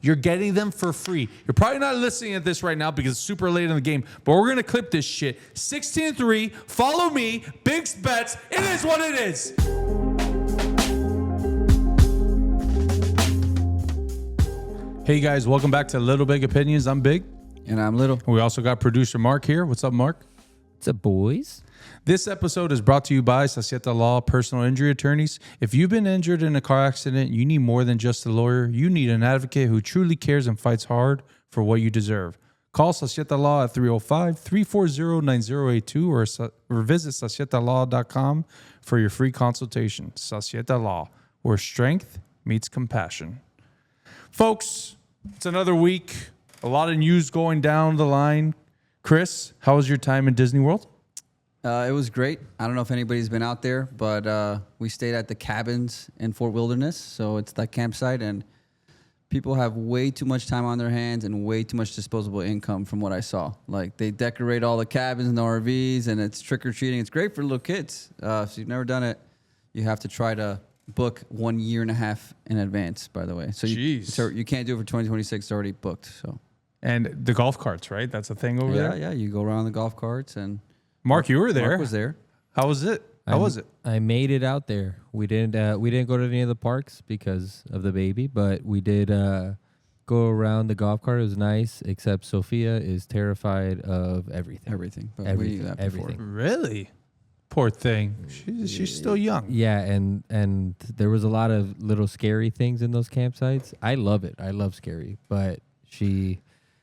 You're getting them for free. You're probably not listening at this right now because it's super late in the game, but we're going to clip this shit. 16-3, follow me, Big's Bets. It is what it is. Hey guys, welcome back to Little Big Opinions. I'm Big. And I'm Little. We also got producer Mark here. What's up, Mark? What's up, boys? This episode is brought to you by Sacieta Law Personal Injury Attorneys. If you've been injured in a car accident, you need more than just a lawyer. You need an advocate who truly cares and fights hard for what you deserve. Call Sacieta Law at 305-340-9082 or visit sacietalaw.com for your free consultation. Sacieta Law, where strength meets compassion. Folks, it's another week. A lot of news going down the line. Chris, how was your time in Disney World? It was great. I don't know if anybody's been out there, but we stayed at the cabins in Fort Wilderness. So it's that campsite, and people have way too much time on their hands and way too much disposable income from what I saw. Like, they decorate all the cabins and the RVs, and it's trick-or-treating. It's great for little kids. If you've never done it, you have to try to book 1.5 years in advance, by the way. So you can't do it for 2026. It's already booked. So. And the golf carts, right? That's a thing over there? Yeah. You go around the golf carts and... Mark, you were there. Mark was there. How was it? I made it out there. We didn't go to any of the parks because of the baby, but we did go around the golf cart. It was nice, except Sophia is terrified of everything. Everything. But everything. we knew that before. Everything. Really? Poor thing. She's still young. Yeah, and there was a lot of little scary things in those campsites. I love it. I love scary, but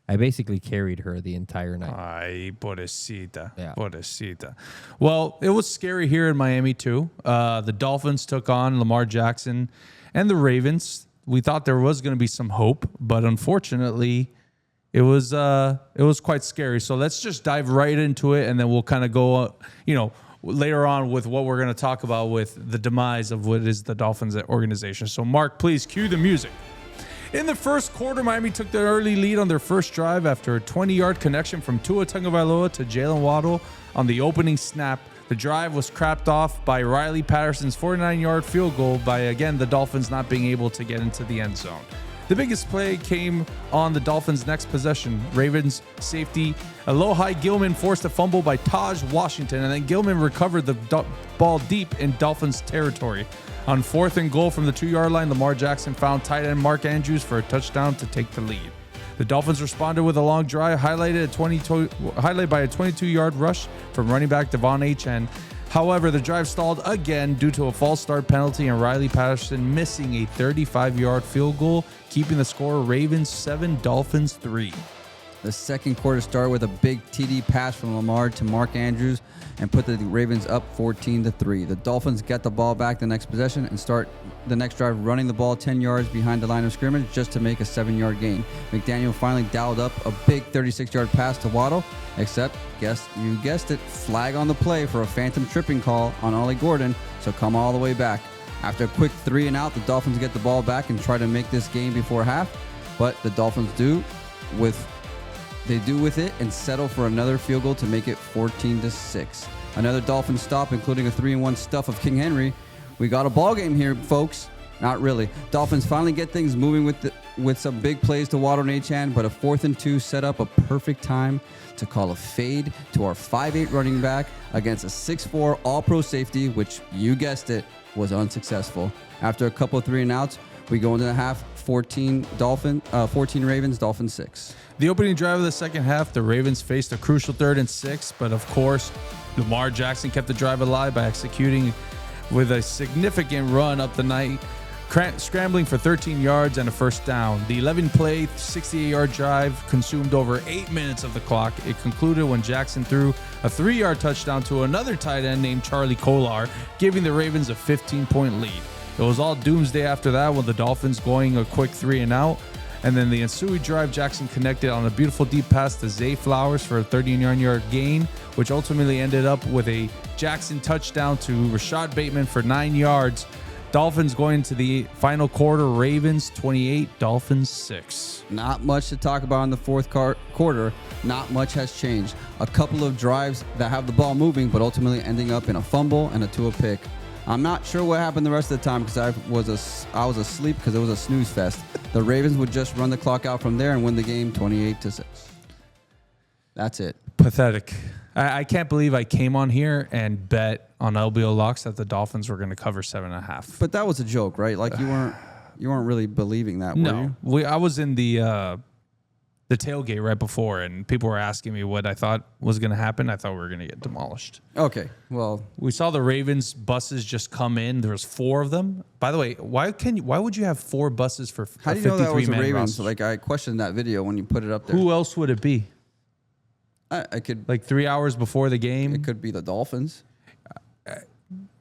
I basically carried her the entire night. Ay, pobrecita. Yeah. Pobrecita. Well, it was scary here in Miami, too. The Dolphins took on Lamar Jackson and the Ravens. We thought there was going to be some hope, but unfortunately, it was quite scary. So let's just dive right into it, and then we'll kind of go, later on with what we're going to talk about with the demise of what is the Dolphins organization. So, Mark, please cue the music. In the first quarter, Miami took the early lead on their first drive after a 20-yard connection from Tua Tagovailoa to Jalen Waddle on the opening snap. The drive was capped off by Riley Patterson's 49-yard field goal by, again, the Dolphins not being able to get into the end zone. The biggest play came on the Dolphins' next possession. Ravens safety Alohi Gilman forced a fumble by Taj Washington, and then Gilman recovered the ball deep in Dolphins territory. On 4th and goal from the 2-yard line, Lamar Jackson found tight end Mark Andrews for a touchdown to take the lead. The Dolphins responded with a long drive, highlighted by a 22-yard rush from running back Waddle and Achane. However, the drive stalled again due to a false start penalty and Riley Patterson missing a 35-yard field goal, keeping the score Ravens 7, Dolphins 3. The second quarter started with a big TD pass from Lamar to Mark Andrews and put the Ravens up 14-3. The Dolphins get the ball back the next possession and start the next drive running the ball 10 yards behind the line of scrimmage just to make a 7-yard gain. McDaniel finally dialed up a big 36-yard pass to Waddle, except, you guessed it, flag on the play for a phantom tripping call on Ollie Gordon, so come all the way back. After a quick 3 and out, the Dolphins get the ball back and try to make this game before half, but the Dolphins do with it and settle for another field goal to make it 14-6. Another Dolphins stop, including a 3-and-1 stuff of King Henry. We got a ball game here, folks. Not really. Dolphins finally get things moving with some big plays to Waddle and Achane, but a 4th and 2 set up a perfect time to call a fade to our 5'8 running back against a 6'4 all-pro safety, which, you guessed it, was unsuccessful. After a couple of 3-and-outs, we go into the half, 14 Ravens, Dolphins 6. The opening drive of the second half, the Ravens faced a crucial 3rd and 6, but of course, Lamar Jackson kept the drive alive by executing with a significant run up the night, scrambling for 13 yards and a first down. The 11-play, 68-yard drive consumed over 8 minutes of the clock. It concluded when Jackson threw a 3-yard touchdown to another tight end named Charlie Kolar, giving the Ravens a 15-point lead. It was all doomsday after that, with the Dolphins going a quick 3-and-out. And then the ensuing drive, Jackson connected on a beautiful deep pass to Zay Flowers for a 39-yard gain, which ultimately ended up with a Jackson touchdown to Rashad Bateman for 9 yards. Dolphins going into the final quarter, Ravens 28, Dolphins 6. Not much to talk about in the fourth quarter. Not much has changed. A couple of drives that have the ball moving, but ultimately ending up in a fumble and a Tua pick. I'm not sure what happened the rest of the time because I was asleep because it was a snooze fest. The Ravens would just run the clock out from there and win the game 28-6. That's it. Pathetic. I can't believe I came on here and bet on LBO Locks that the Dolphins were going to cover 7.5. But that was a joke, right? Like you weren't really believing that, were you? I was in the tailgate right before, and people were asking me what I thought was going to happen. I thought we were going to get demolished. Okay, well, we saw the Ravens buses just come in. There was 4 of them. By the way, why would you have 4 buses for how do you know that was the Ravens? Roster? Like I questioned that video when you put it up there. Who else would it be? I could like 3 hours before the game. It could be the Dolphins.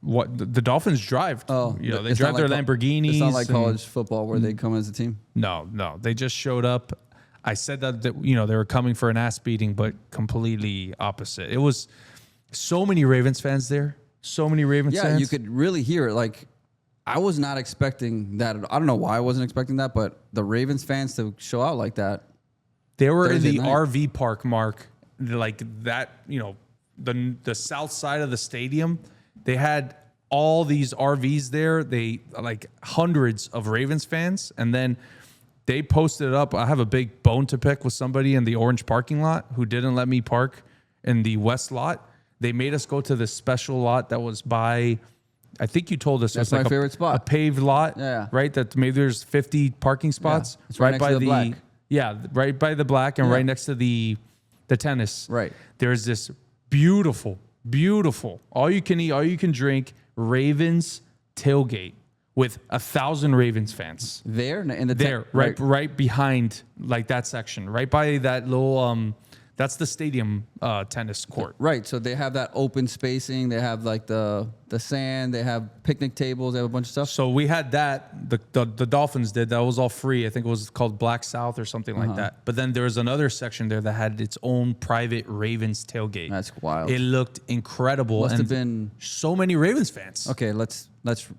What the Dolphins drive? Oh, they drive their Lamborghinis. It's not like college football where they come as a team. No, they just showed up. I said that they were coming for an ass beating, but completely opposite. It was so many Ravens fans there. So many Ravens fans. Yeah, you could really hear it. Like I was not expecting that. I don't know why I wasn't expecting that, but the Ravens fans to show out like that. They were in the RV park, Mark. Like that, the south side of the stadium. They had all these RVs there. They like hundreds of Ravens fans, and then they posted it up. I have a big bone to pick with somebody in the orange parking lot who didn't let me park in the west lot. They made us go to this special lot that was by, I think you told us that's it was my favorite spot, a paved lot. Yeah, right. That maybe there's 50 parking spots. Yeah, it's right by the black. Yeah, right by the black and right next to the tennis. Right. There's this beautiful, all you can eat, all you can drink Ravens tailgate with 1,000 Ravens fans. There in the there, right behind like that section, right by that little that's the stadium tennis court. Right. So they have that open spacing. They have like the sand. They have picnic tables. They have a bunch of stuff. So we had that. The Dolphins did. That was all free. I think it was called Black South or something like that. But then there was another section there that had its own private Ravens tailgate. That's wild. It looked incredible. Must have been so many Ravens fans. Okay, let's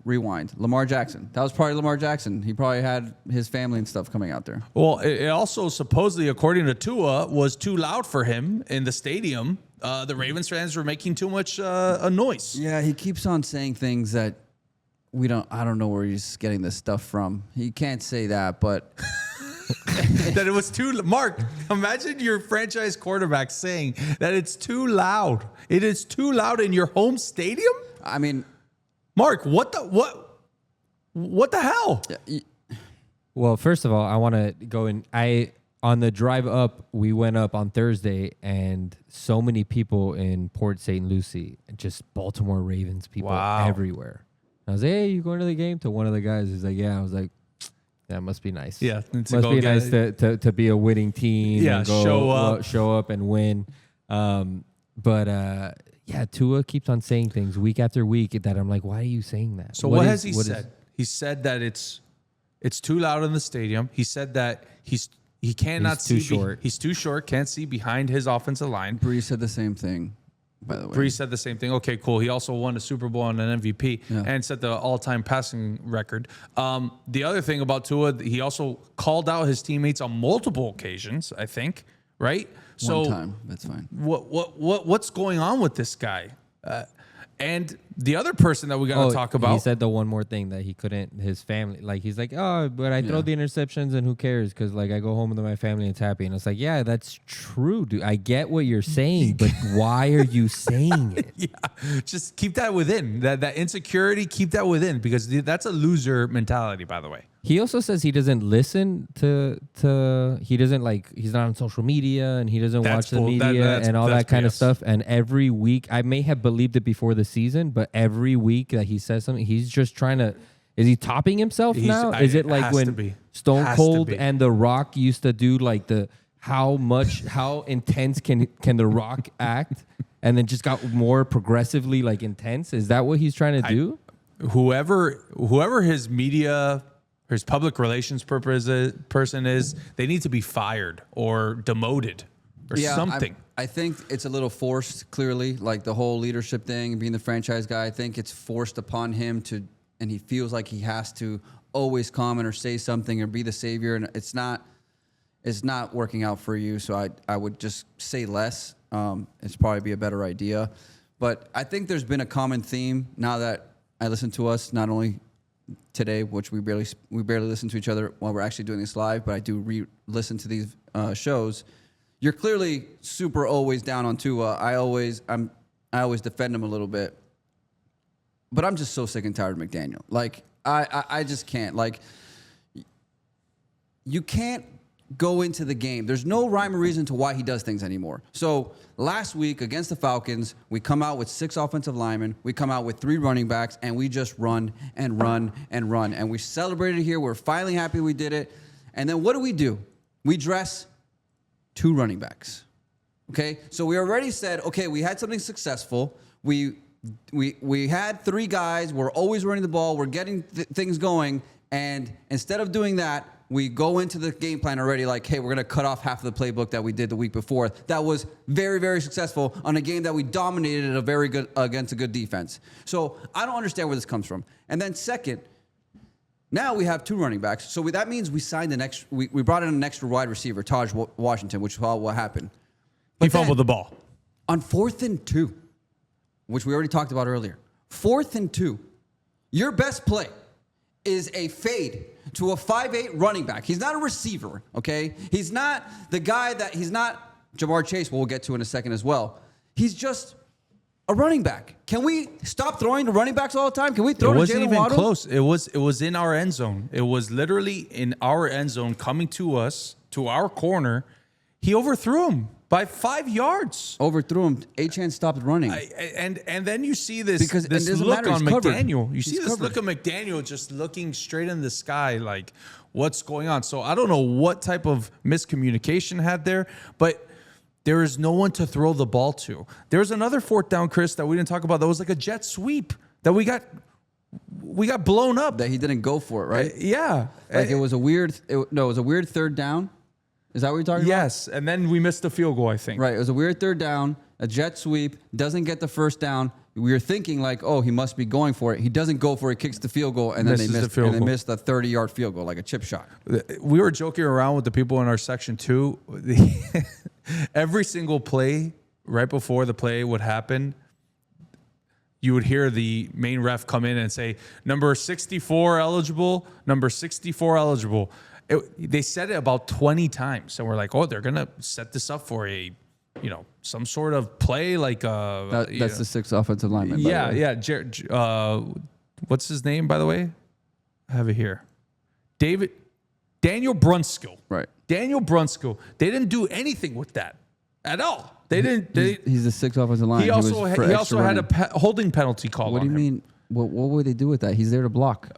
rewind. Lamar Jackson. That was probably Lamar Jackson. He probably had his family and stuff coming out there. Well, it also supposedly, according to Tua, was too loud for him in the stadium. The Ravens fans were making too much a noise. Yeah, he keeps on saying things that I don't know where he's getting this stuff from. He can't say that, but that it was too. Mark, imagine your franchise quarterback saying that it's too loud. It is too loud in your home stadium. I mean, Mark, what the hell? Well, first of all, I want to go in. On the drive up, we went up on Thursday, and so many people in Port St. Lucie, just Baltimore Ravens people everywhere. I was like, "Hey, you going to the game?" To one of the guys, he's like, "Yeah." I was like, "That must be nice. Yeah, must be nice to be a winning team. Yeah, and show up and win." But Tua keeps on saying things week after week that I'm like, "Why are you saying that?" So what has he said? He said that it's too loud in the stadium. He said that he cannot see. He's too short. He's too short. Can't see behind his offensive line. Brees said the same thing, by the way. Brees said the same thing. Okay, cool. He also won a Super Bowl and an MVP and set the all-time passing record. The other thing about Tua, he also called out his teammates on multiple occasions, I think, right? One time. That's fine. What's going on with this guy? And the other person that we got to talk about. He said the one more thing that he couldn't, his family. Like, he's like, "Oh, but I throw the interceptions and who cares? Because, like, I go home with my family and it's happy." And it's like, yeah, that's true, dude. I get what you're saying, but why are you saying it? Yeah, just keep that within. That insecurity, keep that within, because that's a loser mentality, by the way. He also says he doesn't listen to he doesn't he's not on social media and he doesn't watch the media and all that kind of stuff. And every week, I may have believed it before the season, but every week that he says something, he's just trying to, is he topping himself now? Is it like when Stone Cold and The Rock used to do like how intense can The Rock act and then just got more progressively like intense? Is that what he's trying to do? Whoever his media, his public relations person is, they need to be fired or demoted or something. I think it's a little forced, clearly, like the whole leadership thing, being the franchise guy. I think it's forced upon him and he feels like he has to always comment or say something or be the savior, and it's not working out for you. So I would just say less. It's probably be a better idea. But I think there's been a common theme now that I listen to us not only today, which we barely listen to each other while we're actually doing this live, but I do listen to these shows. You're clearly super always down on Tua. I always defend him a little bit, but I'm just so sick and tired of McDaniel. Like I just can't. Like you can't go into the game. There's no rhyme or reason to why he does things anymore. So last week against the Falcons, we come out with 6 offensive linemen. We come out with 3 running backs, and we just run and run and run. And we celebrated here. We're finally happy we did it. And then what do? We dress 2 running backs. Okay? So we already said, okay, we had something successful. We had 3 guys. We're always running the ball. We're getting things going. And instead of doing that, we go into the game plan already like, hey, we're going to cut off half of the playbook that we did the week before. That was very, very successful on a game that we dominated against a good defense. So I don't understand where this comes from. And then second, now we have 2 running backs. So that means we signed we brought in an extra wide receiver, Taj Washington, which is what happened. He fumbled the ball. On 4th and 2, which we already talked about earlier, 4th and 2, your best play is a fade to a 5'8" running back. He's not a receiver, okay? He's not the guy he's not Jamar Chase, we'll get to in a second as well. He's just a running back. Can we stop throwing to running backs all the time? Can we throw to Jaelan It wasn't even Waddle? close. It was in our end zone. It was literally in our end zone coming to us, to our corner. He overthrew him by 5 yards. Overthrew him. Achane stopped running. And then you see this Because it doesn't look matter, on he's covered. McDaniel. You see He's this covered. look of McDaniel just looking straight in the sky like, what's going on? So I don't know what type of miscommunication had there, but there is no one to throw the ball to. There's another 4th down, Chris, that we didn't talk about. That was like a jet sweep that we got blown up. That he didn't go for it, right? Yeah. Like it was a weird 3rd down. Is that what you're talking about? Yes, and then we missed the field goal, I think. Right. It was a weird 3rd down, a jet sweep, doesn't get the 1st down. We were thinking like, oh, he must be going for it. He doesn't go for it, kicks the field goal, and then they missed a 30-yard field goal, like a chip shot. We were joking around with the people in our section too. Every single play, right before the play would happen, you would hear the main ref come in and say, number 64 eligible, number 64 eligible. They said it about 20 times, and we're like, "Oh, they're gonna set this up for some sort of play, like That's the 6th offensive lineman. yeah. What's his name, by the way? I have it here. Daniel Brunskill. Right. Daniel Brunskill. They didn't do anything with that at all. They didn't. He's the 6th offensive lineman. He also had a holding penalty call. What do you mean? What would they do with that? He's there to block.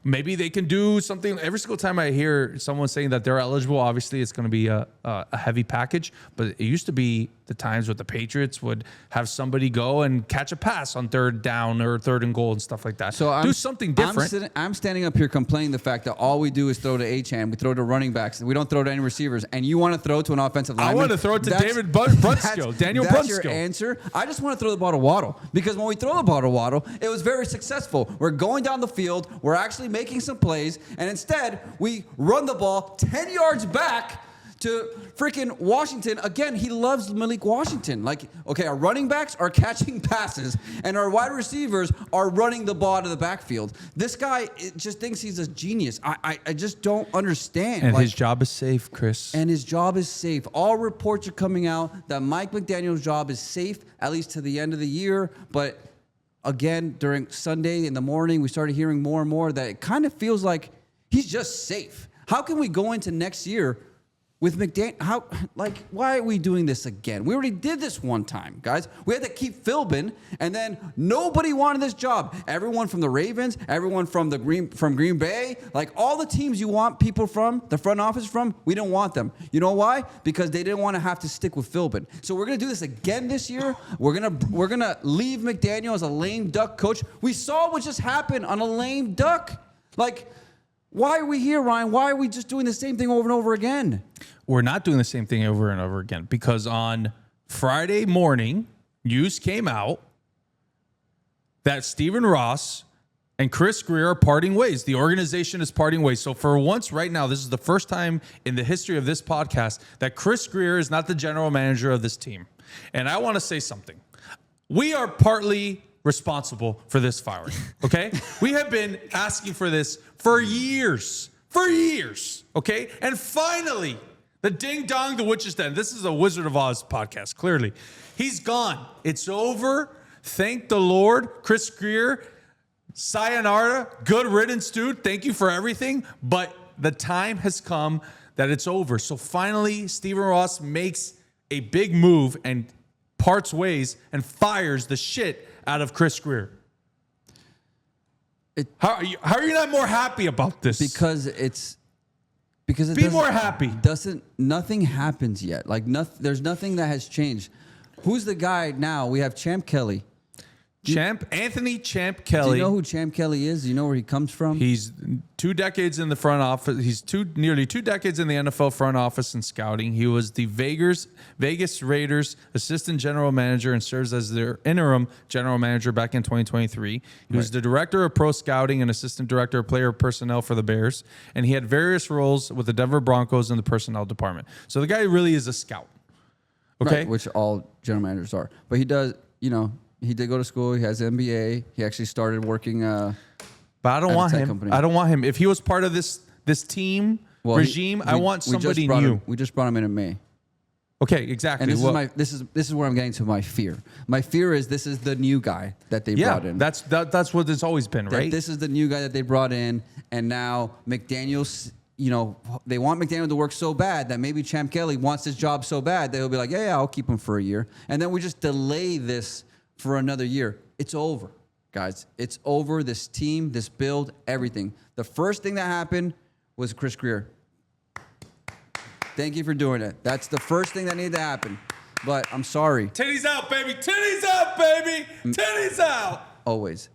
Maybe they can do something. Every single time I hear someone saying that they're eligible, obviously it's going to be a heavy package. But it used to be the times where the Patriots would have somebody go and catch a pass on 3rd down or 3rd and goal and stuff like that. So do something different. I'm standing up here complaining the fact that all we do is throw to Achane. We throw to running backs. We don't throw to any receivers. And you want to throw to an offensive lineman. I want to throw it to David Brunskill. Daniel Brunskill. That's your answer. I just want to throw the ball to Waddle. Because when we throw the ball to Waddle, it was very successful. We're going down the field. We're actually making some plays. And instead, we run the ball 10 yards back to freaking Washington. Again, he loves Malik Washington. Like, okay, our running backs are catching passes, and our wide receivers are running the ball out of the backfield. This guy just thinks he's a genius. I just don't understand. And his job is safe, Chris. And his job is safe. All reports are coming out that Mike McDaniel's job is safe, at least to the end of the year. But again, during Sunday in the morning, we started hearing more and more that it kind of feels like he's just safe. How can we go into next year with McDaniel? Why are we doing this again? We already did this one time, guys. We had to keep Philbin, and then nobody wanted this job. Everyone from the Ravens, everyone from Green Bay, like all the teams you want people from, the front office from, we didn't want them. You know why? Because they didn't want to have to stick with Philbin. So we're gonna do this again this year. We're gonna leave McDaniel as a lame duck coach. We saw what just happened on a lame duck. Like, why are we here, Ryan? Why are we just doing the same thing over and over again? We're not doing the same thing over and over again because on Friday morning, news came out that Stephen Ross and Chris Grier are parting ways. The organization is parting ways. So for once right now, this is the first time in the history of this podcast that Chris Grier is not the general manager of this team. And I want to say something. We are partly responsible for this firing. Okay? We have been asking for this for years. For years. Okay? And finally, the ding dong, the witch's den. This is a Wizard of Oz podcast, clearly. He's gone. It's over. Thank the Lord. Chris Grier, sayonara. Good riddance, dude. Thank you for everything. But the time has come that it's over. So finally, Stephen Ross makes a big move and parts ways and fires the shit out of Chris Grier. How are you not more happy about this? Because it Be more happy. Nothing happens yet. Like there's nothing that has changed. Who's the guy now? We have Champ Kelly. Anthony Champ Kelly. Do you know who Champ Kelly is? Do you know where he comes from? He's 2 decades in the front office. He's nearly 2 decades in the NFL front office and scouting. He was the Vegas Raiders assistant general manager and serves as their interim general manager back in 2023. He was the director of pro scouting and assistant director of player personnel for the Bears. And he had various roles with the Denver Broncos in the personnel department. So the guy really is a scout. Okay. Right, which all general managers are. But he does, he did go to school. He has an MBA. He actually started working. But I don't want him. Company. I don't want him. If he was part of this team regime, I want somebody new. We just brought him in May. Okay, exactly. And this is where I'm getting to my fear. My fear is this is the new guy that they brought in. That's what it's always been, right? This is the new guy that they brought in, and now McDaniel's. They want McDaniel to work so bad that maybe Champ Kelly wants his job so bad that he'll be like, yeah, I'll keep him for a year, and then we just delay this for another year. It's over, guys. It's over. This team, this build, everything. The first thing that happened was Chris Grier. Thank you for doing it. That's the first thing that needed to happen. But I'm sorry. Titties out, baby. Titties out, baby. Titties out. Always.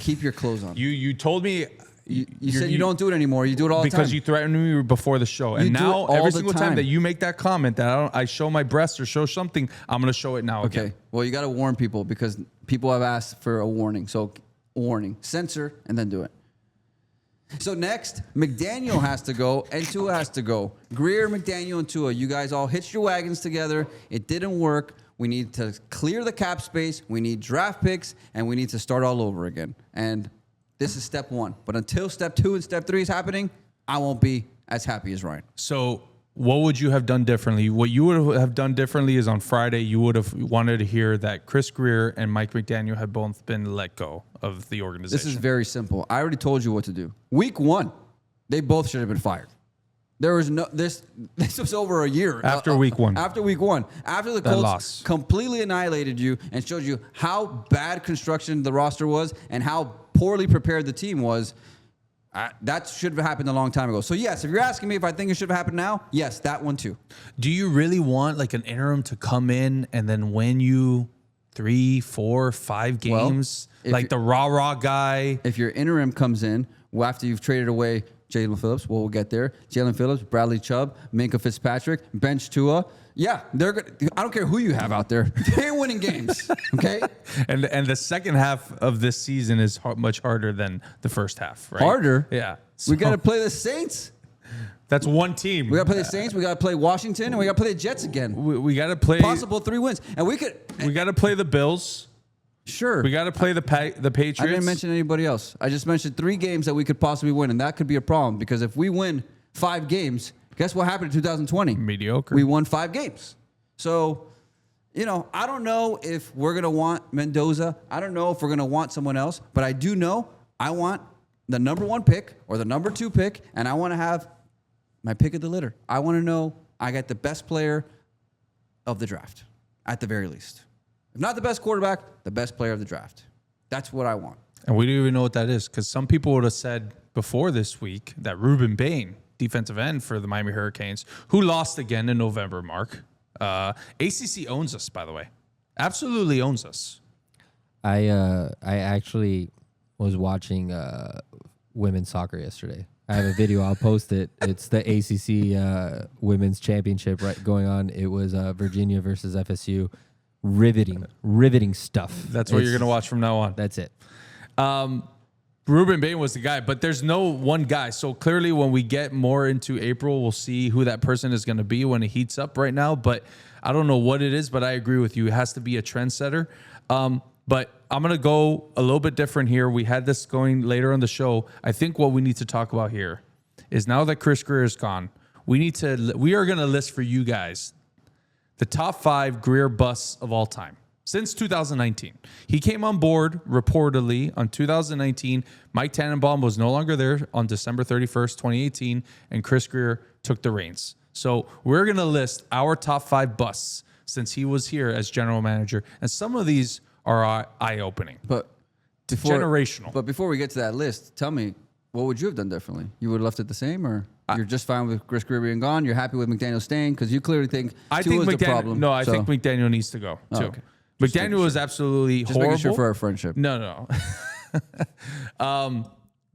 Keep your clothes on. You told me. You said you don't do it anymore. You do it all the time. Because you threatened me before the show. And now, every single time that you make that comment that I show my breasts or show something, I'm going to show it now again. Okay. Well, you got to warn people because people have asked for a warning. So, warning. Censor and then do it. So, next, McDaniel has to go and Tua has to go. Grier, McDaniel, and Tua, you guys all hitched your wagons together. It didn't work. We need to clear the cap space. We need draft picks. And we need to start all over again. And this is step 1. But until step 2 and step 3 is happening, I won't be as happy as Ryan. So what would you have done differently? What you would have done differently is on Friday, you would have wanted to hear that Chris Grier and Mike McDaniel had both been let go of the organization. This is very simple. I already told you what to do. Week 1, they both should have been fired. There was no this was over a year after week 1. After week 1, after the Colts completely annihilated you and showed you how bad construction the roster was and how poorly prepared the team was. That should have happened a long time ago. So yes, if you're asking me if I think it should have happened now, yes, that one too. Do you really want like an interim to come in and then win you 3, 4, 5 games, like the rah guy? If your interim comes in after you've traded away Jaelan Phillips, we'll get there. Jaelan Phillips, Bradley Chubb, Minkah Fitzpatrick, bench Tua. Yeah, they're good. I don't care who you have out there. They're winning games, okay? And the second half of this season is much harder than the first half, right? Harder? Yeah. So we got to play the Saints. That's one team. We got to play the Saints. We got to play Washington, and we got to play the Jets again. We got to play possible 3 wins, and we could. We got to play the Bills. Sure. We got to play the Patriots. I didn't mention anybody else. I just mentioned 3 games that we could possibly win, and that could be a problem because if we win 5 games, guess what happened in 2020? Mediocre. We won 5 games. So, I don't know if we're going to want Mendoza. I don't know if we're going to want someone else, but I do know I want the number 1 pick or the number 2 pick, and I want to have my pick of the litter. I want to know I got the best player of the draft, at the very least. If not the best quarterback, the best player of the draft. That's what I want. And we don't even know what that is because some people would have said before this week that Ruben Bain, defensive end for the Miami Hurricanes, who lost again in November, Mark. ACC owns us, by the way. Absolutely owns us. I actually was watching women's soccer yesterday. I have a video. I'll post it. It's the ACC women's championship going on. It was Virginia versus FSU. Riveting stuff. That's what you're going to watch from now on. That's it. Ruben Bain was the guy, but there's no one guy. So clearly when we get more into April, we'll see who that person is going to be when it heats up right now. But I don't know what it is, but I agree with you. It has to be a trendsetter. But I'm going to go a little bit different here. We had this going later on the show. I think what we need to talk about here is now that Chris Grier is gone, we are going to list for you guys the top 5 Grier busts of all time since 2019. He came on board reportedly on 2019. Mike Tannenbaum was no longer there on December 31st, 2018, and Chris Grier took the reins. So we're going to list our top 5 busts since he was here as general manager. And some of these are eye-opening. But generational. But before we get to that list, tell me, what would you have done differently? You would have left it the same, or you're just fine with Chris Grier being gone? You're happy with McDaniel staying? Because you clearly think Tua is the problem. No, I think McDaniel needs to go, too. Okay. McDaniel was absolutely just horrible. making sure for our friendship. No.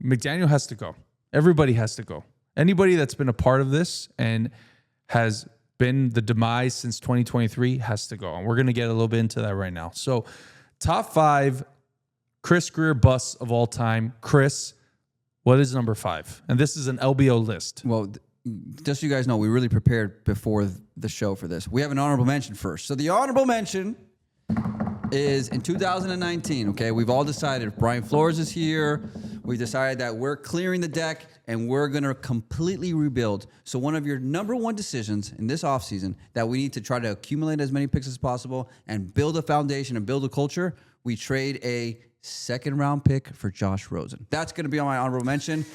McDaniel has to go. Everybody has to go. Anybody that's been a part of this and has been the demise since 2023 has to go. And we're going to get a little bit into that right now. So top 5 Chris Grier busts of all time. Chris, what is number 5? And this is an LBO list. Well, just so you guys know, we really prepared before the show for this. We have an honorable mention first. So the honorable mention is in 2019, okay? We've all decided Brian Flores is here. We decided that we're clearing the deck and we're going to completely rebuild. So one of your number 1 decisions in this offseason that we need to try to accumulate as many picks as possible and build a foundation and build a culture, we trade a 2nd round pick for Josh Rosen. That's going to be on my honorable mention.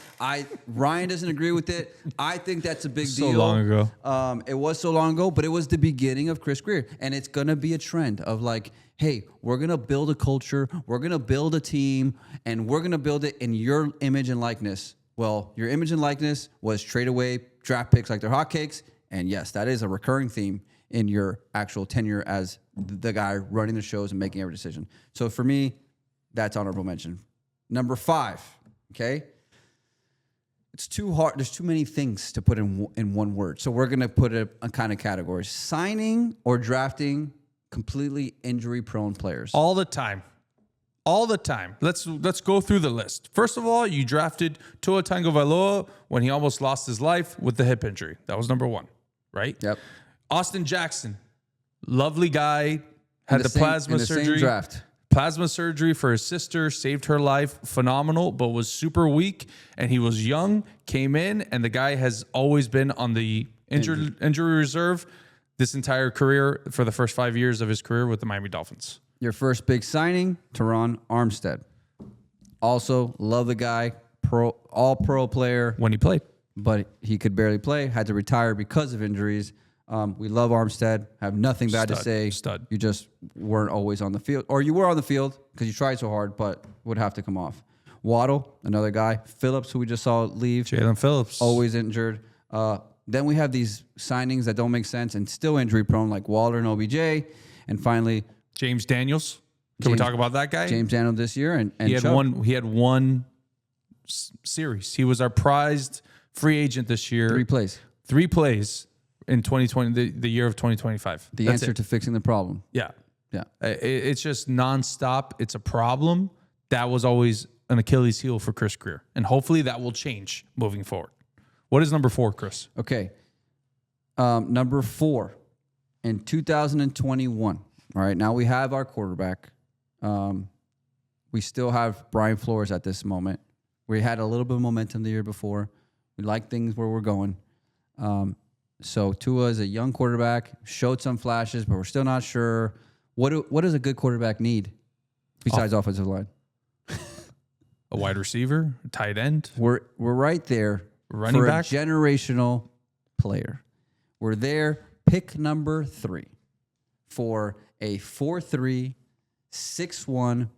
Ryan doesn't agree with it. I think that's a big deal. So long ago. It was so long ago, but it was the beginning of Chris Grier. And it's going to be a trend of like, hey, we're going to build a culture, we're going to build a team, and we're going to build it in your image and likeness. Well, your image and likeness was trade away draft picks like they're hotcakes. And yes, that is a recurring theme in your actual tenure as the guy running the shows and making every decision. So for me, that's honorable mention. Number 5, okay? It's too hard. There's too many things to put in one word. So we're going to put it on kind of categories. Signing or drafting completely injury-prone players. All the time. Let's go through the list. First of all, you drafted Tua Tagovailoa when he almost lost his life with the hip injury. That was number 1, right? Yep. Austin Jackson, lovely guy, had the plasma surgery. Same draft. Plasma surgery for his sister, saved her life, phenomenal, but was super weak. And he was young, came in, and the guy has always been on the injury reserve this entire career for the first 5 years of his career with the Miami Dolphins. Your first big signing, Teron Armstead. Also, love the guy, all-pro player. When he played. But he could barely play, had to retire because of injuries. We love Armstead. Have nothing bad to say. Stud. You just weren't always on the field. Or you were on the field because you tried so hard, but would have to come off. Waddle, another guy. Phillips, who we just saw leave. Jaelan Phillips. Always injured. Then we have these signings that don't make sense and still injury prone, like Waller and OBJ. And finally, James Daniels. Can we talk about that guy? James Daniels this year. And he had one series. He was our prized free agent this year. 3 plays in 2020, the year of 2025. The answer to fixing the problem. Yeah. Yeah. It's just nonstop. It's a problem. That was always an Achilles heel for Chris Grier. And hopefully that will change moving forward. What is number 4, Chris? Okay. Number 4, in 2021. All right. Now we have our quarterback. We still have Brian Flores at this moment. We had a little bit of momentum the year before. We like things where we're going. So Tua is a young quarterback, showed some flashes, but we're still not sure. What does a good quarterback need besides offensive line? A wide receiver, a tight end. We're right there. Running back? A generational player. We're there, pick number 3 for a 4'3", 6'1",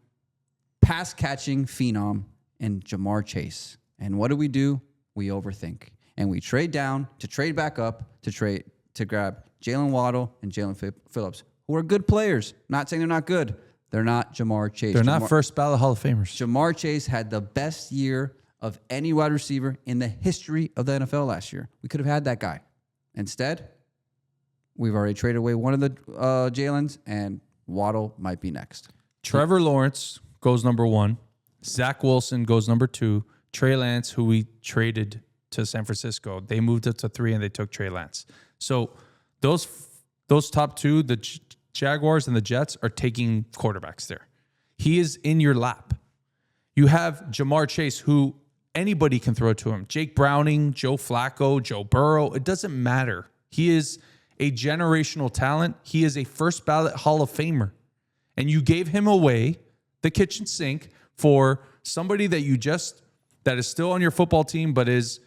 pass-catching phenom in Jamar Chase. And what do? We overthink. And we trade down to trade back up to grab Jalen Waddle and Jaelan Phillips, who are good players. Not saying they're not good. They're not Jamar Chase. They're not first ballot Hall of Famers. Jamar Chase had the best year of any wide receiver in the history of the NFL last year. We could have had that guy. Instead, we've already traded away one of the Jalen's, and Waddle might be next. Trevor Lawrence goes number 1. Zach Wilson goes number 2. Trey Lance, who we traded to San Francisco, they moved up to 3 and they took Trey Lance. So those top 2, the Jaguars and the Jets, are taking quarterbacks there. He is in your lap. You have Jamar Chase, who anybody can throw to him. Jake Browning, Joe Flacco, Joe Burrow. It doesn't matter. He is a generational talent. He is a first ballot Hall of Famer. And you gave him away the kitchen sink for somebody that is still on your football team, but is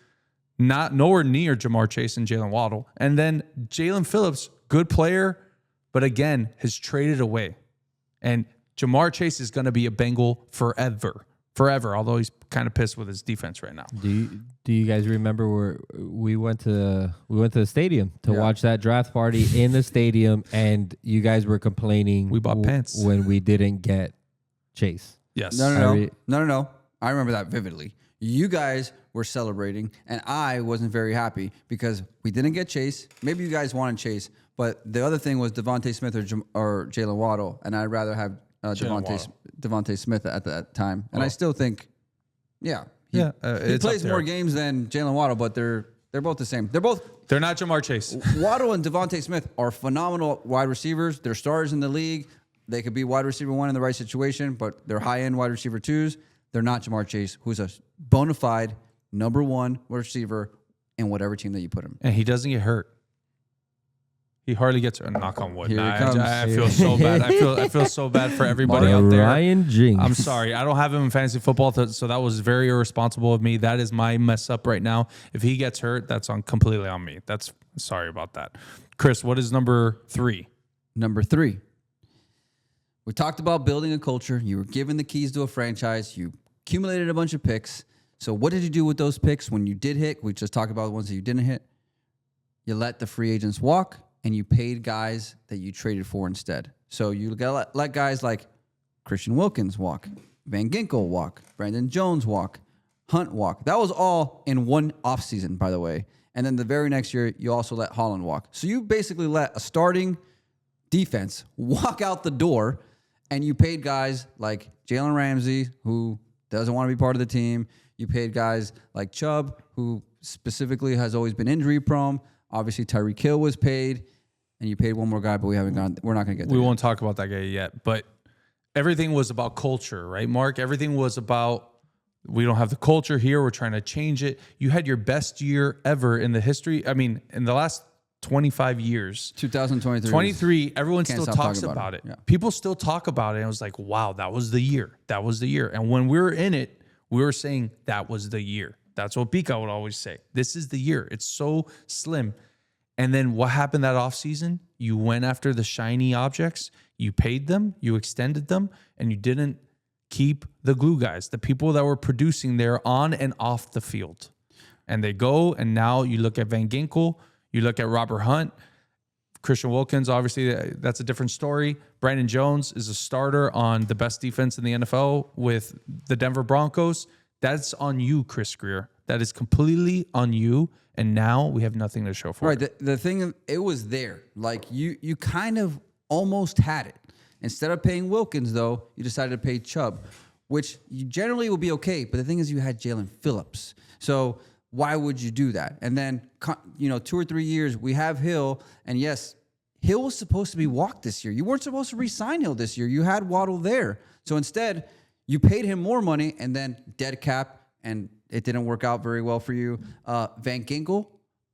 nowhere near Jamar Chase and Jalen Waddle. And then Jaelan Phillips, good player, but again, has traded away. And Jamar Chase is going to be a Bengal forever, although he's kind of pissed with his defense right now. Do you guys remember where we went to the stadium to watch that draft party in the stadium, and you guys were complaining we bought pants when we didn't get Chase? Yes. No. I remember that vividly. You guys were celebrating, and I wasn't very happy because we didn't get Chase. Maybe you guys wanted Chase, but the other thing was Devontae Smith or Jalen Waddle, and I'd rather have Devontae Smith at that time. And I still think, he plays more games than Jalen Waddle, but they're both the same. They're not Jamar Chase. Waddle and Devontae Smith are phenomenal wide receivers. They're stars in the league. They could be wide receiver 1 in the right situation, but they're high-end wide receiver 2s. They're not Jamar Chase, who's a bona fide number 1 receiver in whatever team that you put him. And he doesn't get hurt. He hardly gets hurt. Knock on wood. Here he comes. I feel so bad. I feel so bad for everybody out there. Ryan Jinx. I'm sorry. I don't have him in fantasy football, so that was very irresponsible of me. That is my mess up right now. If he gets hurt, that's completely on me. Sorry about that. Chris, what is number 3? Number 3. We talked about building a culture. You were given the keys to a franchise. You accumulated a bunch of picks. So what did you do with those picks when you did hit? We just talked about the ones that you didn't hit. You let the free agents walk, and you paid guys that you traded for instead. So you let guys like Christian Wilkins walk, Van Ginkel walk, Brandon Jones walk, Hunt walk. That was all in one offseason, by the way. And then the very next year, you also let Holland walk. So you basically let a starting defense walk out the door, and you paid guys like Jalen Ramsey, who doesn't want to be part of the team. You paid guys like Chubb, who specifically has always been injury prone. Obviously, Tyreek Hill was paid, and you paid one more guy, but we're not going to get there. We won't talk about that guy yet, but everything was about culture, right, Mark? Everything was about, we don't have the culture here. We're trying to change it. You had your best year ever in the history. I mean, in the last 25 years. 2023. 23, everyone still talks about it. Yeah. People still talk about it. And it was like, wow, that was the year. That was the year. And when we were in it, we were saying that was the year. That's what Pika would always say. This is the year. It's so slim. And then what happened that offseason? You went after the shiny objects. You paid them. You extended them. And you didn't keep the glue guys, the people that were producing there on and off the field. And they go, and now you look at Van Ginkel. You look at Robert Hunt. Christian Wilkins, obviously, that's a different story. Brandon Jones is a starter on the best defense in the NFL with the Denver Broncos. That's on you, Chris Grier. That is completely on you. And now we have nothing to show for it. Right. The thing, it was there. Like, you kind of almost had it. Instead of paying Wilkins, though, you decided to pay Chubb, which you generally will be okay. But the thing is, you had Jaelan Phillips. So why would you do that? And then, 2 or 3 years, we have Hill. And yes, Hill was supposed to be walked this year. You weren't supposed to re-sign Hill this year. You had Waddle there. So instead, you paid him more money and then dead cap, and it didn't work out very well for you. Van Ginkel,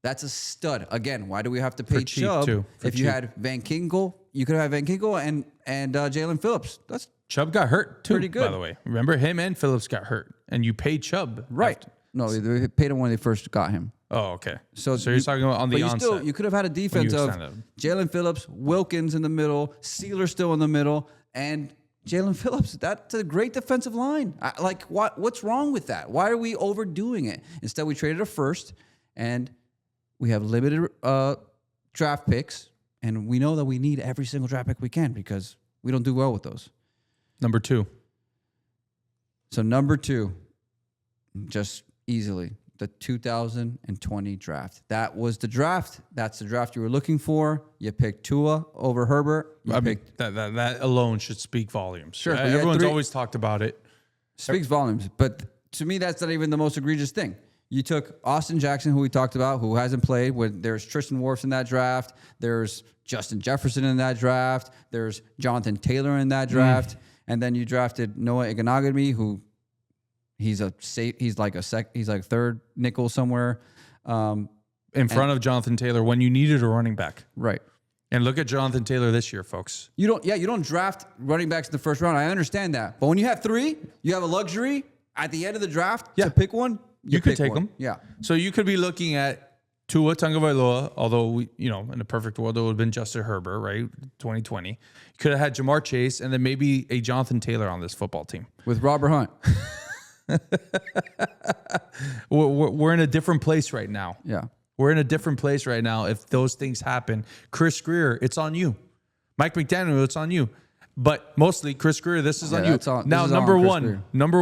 that's a stud. Again, why do we have to pay Chubb? If you had Van Ginkel, you could have Van Ginkel and Jaelan Phillips. That's Chubb got hurt too, pretty good, by the way. Remember, him and Phillips got hurt, and you paid Chubb. Right. After. No, they paid him when they first got him. Oh, okay. So you're talking about on the onset. You could have had a defense of Jaelan Phillips, Wilkins in the middle, Sealer still in the middle, and Jaelan Phillips. That's a great defensive line. What's wrong with that? Why are we overdoing it? Instead, we traded a first, and we have limited draft picks, and we know that we need every single draft pick we can because we don't do well with those. Number 2. So number 2, just easily, the 2020 draft. That was the draft. That's the draft you were looking for. You picked Tua over Herbert. That alone should speak volumes. Sure. Everyone's always talked about it. Speaks volumes. But to me, that's not even the most egregious thing. You took Austin Jackson, who we talked about, who hasn't played. There's Tristan Wirfs in that draft. There's Justin Jefferson in that draft. There's Jonathan Taylor in that draft. And then you drafted Noah Iganagami, who he's like third nickel somewhere. In front of Jonathan Taylor when you needed a running back. Right. And look at Jonathan Taylor this year, folks. You don't draft running backs in the first round. I understand that. But when you have 3, you have a luxury at the end of the draft to pick one. You could take them. Yeah. So you could be looking at Tua Tagovailoa, although in a perfect world it would have been Justin Herbert, right? 2020. You could have had Jamar Chase and then maybe a Jonathan Taylor on this football team. With Robert Hunt. We're in a different place right now. Yeah. We're in a different place right now. If those things happen, Chris Grier, it's on you. Mike McDaniel, it's on you. But mostly Chris Grier, this is on you. Now, number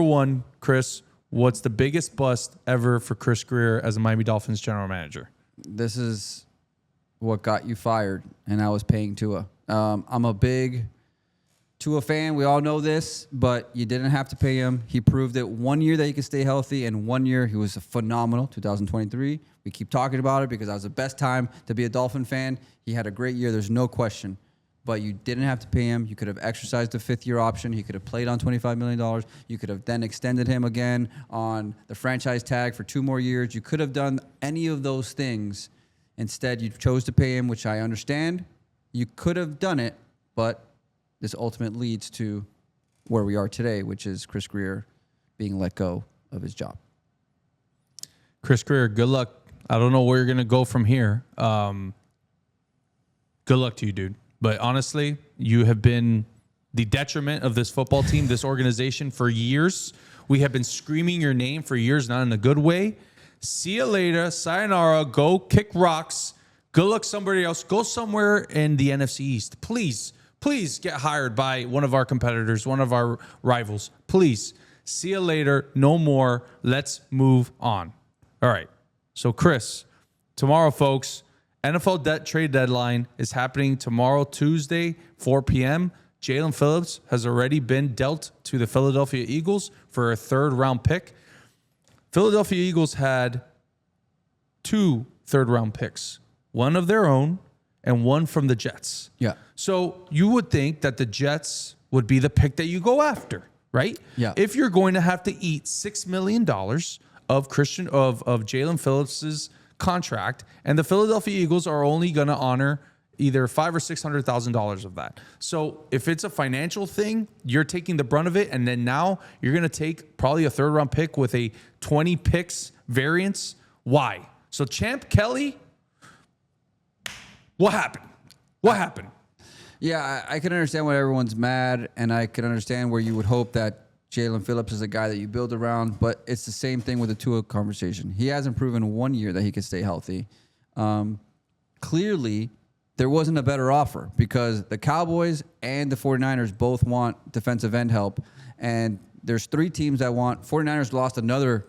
one, Chris, what's the biggest bust ever for Chris Grier as a Miami Dolphins general manager? This is what got you fired, and I was paying Tua. I'm a big Tua fan. We all know this, but you didn't have to pay him. He proved it 1 year that he could stay healthy, and 1 year he was phenomenal, 2023. We keep talking about it because that was the best time to be a Dolphin fan. He had a great year. There's no question. But you didn't have to pay him. You could have exercised the 5th-year option. He could have played on $25 million. You could have then extended him again on the franchise tag for 2 more years. You could have done any of those things. Instead, you chose to pay him, which I understand. You could have done it, but this ultimately leads to where we are today, which is Chris Grier being let go of his job. Chris Grier, good luck. I don't know where you're going to go from here. Good luck to you, dude. But honestly, you have been the detriment of this football team, this organization for years. We have been screaming your name for years, not in a good way. See you later. Sayonara. Go kick rocks. Good luck somebody else. Go somewhere in the NFC East. Please get hired by one of our competitors, one of our rivals. Please. See you later. No more. Let's move on. All right. So, Chris, tomorrow, folks, NFL trade deadline is happening tomorrow, Tuesday, 4 p.m. Jaelan Phillips has already been dealt to the Philadelphia Eagles for a 3rd-round pick. Philadelphia Eagles had 2 third-round picks, one of their own and one from the Jets. Yeah. So you would think that the Jets would be the pick that you go after, right? Yeah. If you're going to have to eat $6 million of Jaelan Phillips's contract, and the Philadelphia Eagles are only going to honor either $500,000 or $600,000 of that. So if it's a financial thing, you're taking the brunt of it, and then now you're going to take probably a 3rd-round pick with a 20 picks variance. Why? So Champ Kelly, what happened? What happened? Yeah, I can understand why everyone's mad, and I can understand where you would hope that Jaelan Phillips is a guy that you build around, but it's the same thing with the Tua conversation. He hasn't proven 1 year that he could stay healthy. Clearly, there wasn't a better offer because the Cowboys and the 49ers both want defensive end help, and there's 3 teams that want. 49ers lost another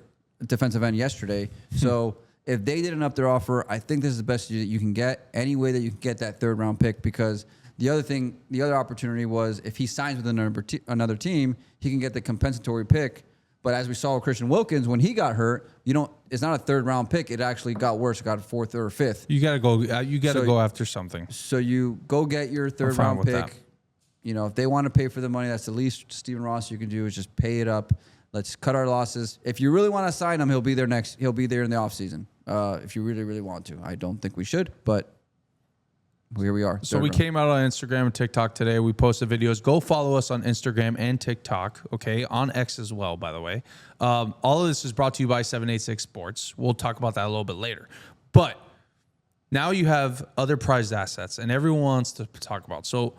defensive end yesterday, so if they didn't up their offer, I think this is the best that you can get. Any way that you can get that 3rd-round pick, because the other opportunity was if he signs with another team, he can get the compensatory pick. But as we saw with Christian Wilkins, when he got hurt, it's not a 3rd-round pick. It actually got worse. It got a 4th or 5th. You got to go. You got to go after something. So you go get your 3rd-round pick. That. If they want to pay for the money, that's the least Stephen Ross you can do is just pay it up. Let's cut our losses. If you really want to sign him, he'll be there He'll be there in the offseason. If you really, really want to. I don't think we should, but here we are. So we came out on Instagram and TikTok today. We posted videos. Go follow us on Instagram and TikTok, okay? On X as well, by the way. All of this is brought to you by 786 Sports. We'll talk about that a little bit later. But now you have other prized assets, and everyone wants to talk about. So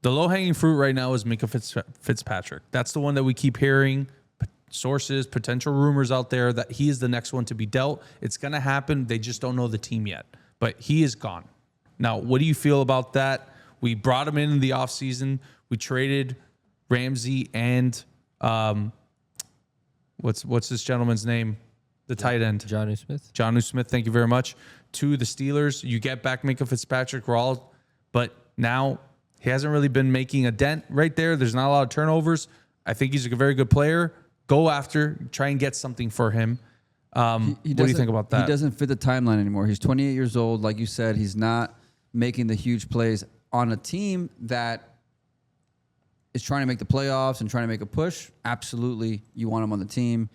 the low-hanging fruit right now is Minkah Fitzpatrick. That's the one that we keep hearing. Sources, potential rumors out there that he is the next one to be dealt. It's going to happen. They just don't know the team yet. But he is gone. Now, what do you feel about that? We brought him in the offseason. We traded Ramsey and what's this gentleman's name? The tight end. Jonnu Smith. Jonnu Smith, thank you very much. To the Steelers. You get back Minkah Fitzpatrick. But now he hasn't really been making a dent right there. There's not a lot of turnovers. I think he's a very good player. Go after, try and get something for him. What do you think about that? He doesn't fit the timeline anymore. He's 28 years old. Like you said, he's not making the huge plays on a team that is trying to make the playoffs and trying to make a push, absolutely you want him on the team.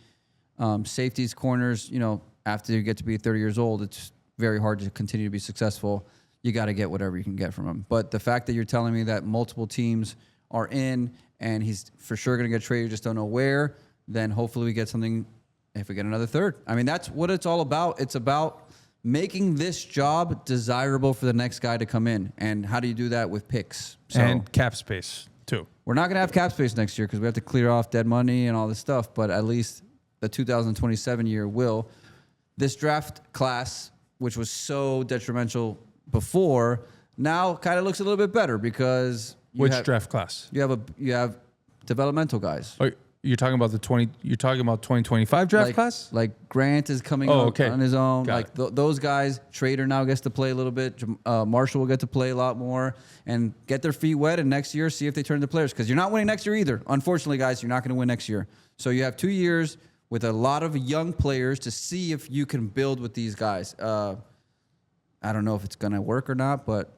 Safeties, corners, after you get to be 30 years old, it's very hard to continue to be successful. You got to get whatever you can get from him. But the fact that you're telling me that multiple teams are in and he's for sure going to get traded, just don't know where, then hopefully we get something if we get another third. I mean, that's what it's all about. It's about making this job desirable for the next guy to come in. And how do you do that with picks? So and cap space, too. we're not going to have cap space next year because we have to clear off dead money and all this stuff, but at least the 2027 year will. This draft class, which was so detrimental before, now kind of looks a little bit better because draft class? You have developmental guys. Oh, you're talking about 2025 draft class? Like Grant is coming on his own. Those guys, Trader now gets to play a little bit. Marshall will get to play a lot more and get their feet wet. And next year, see if they turn into players. Because you're not winning next year either. Unfortunately, guys, you're not going to win next year. So you have 2 years with a lot of young players to see if you can build with these guys. I don't know if it's going to work or not, but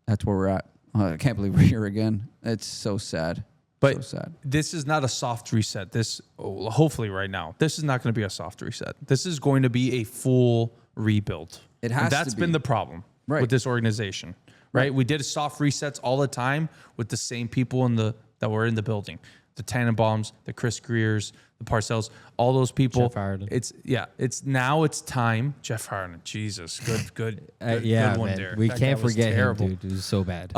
that's where we're at. I can't believe we're here again. It's so sad. But so sad. This is not a soft reset. Hopefully right now, this is not going to be a soft reset. This is going to be a full rebuild. It has to be. That's been the problem with this organization, right? We did soft resets all the time with the same people that were in the building. The Tannenbaums, the Chris Griers, the Parcells, all those people. Jeff Harden. It's time. Jeff Harden, Jesus, good one man. there. We That can't guy was forget him, terrible. dude. It was so bad.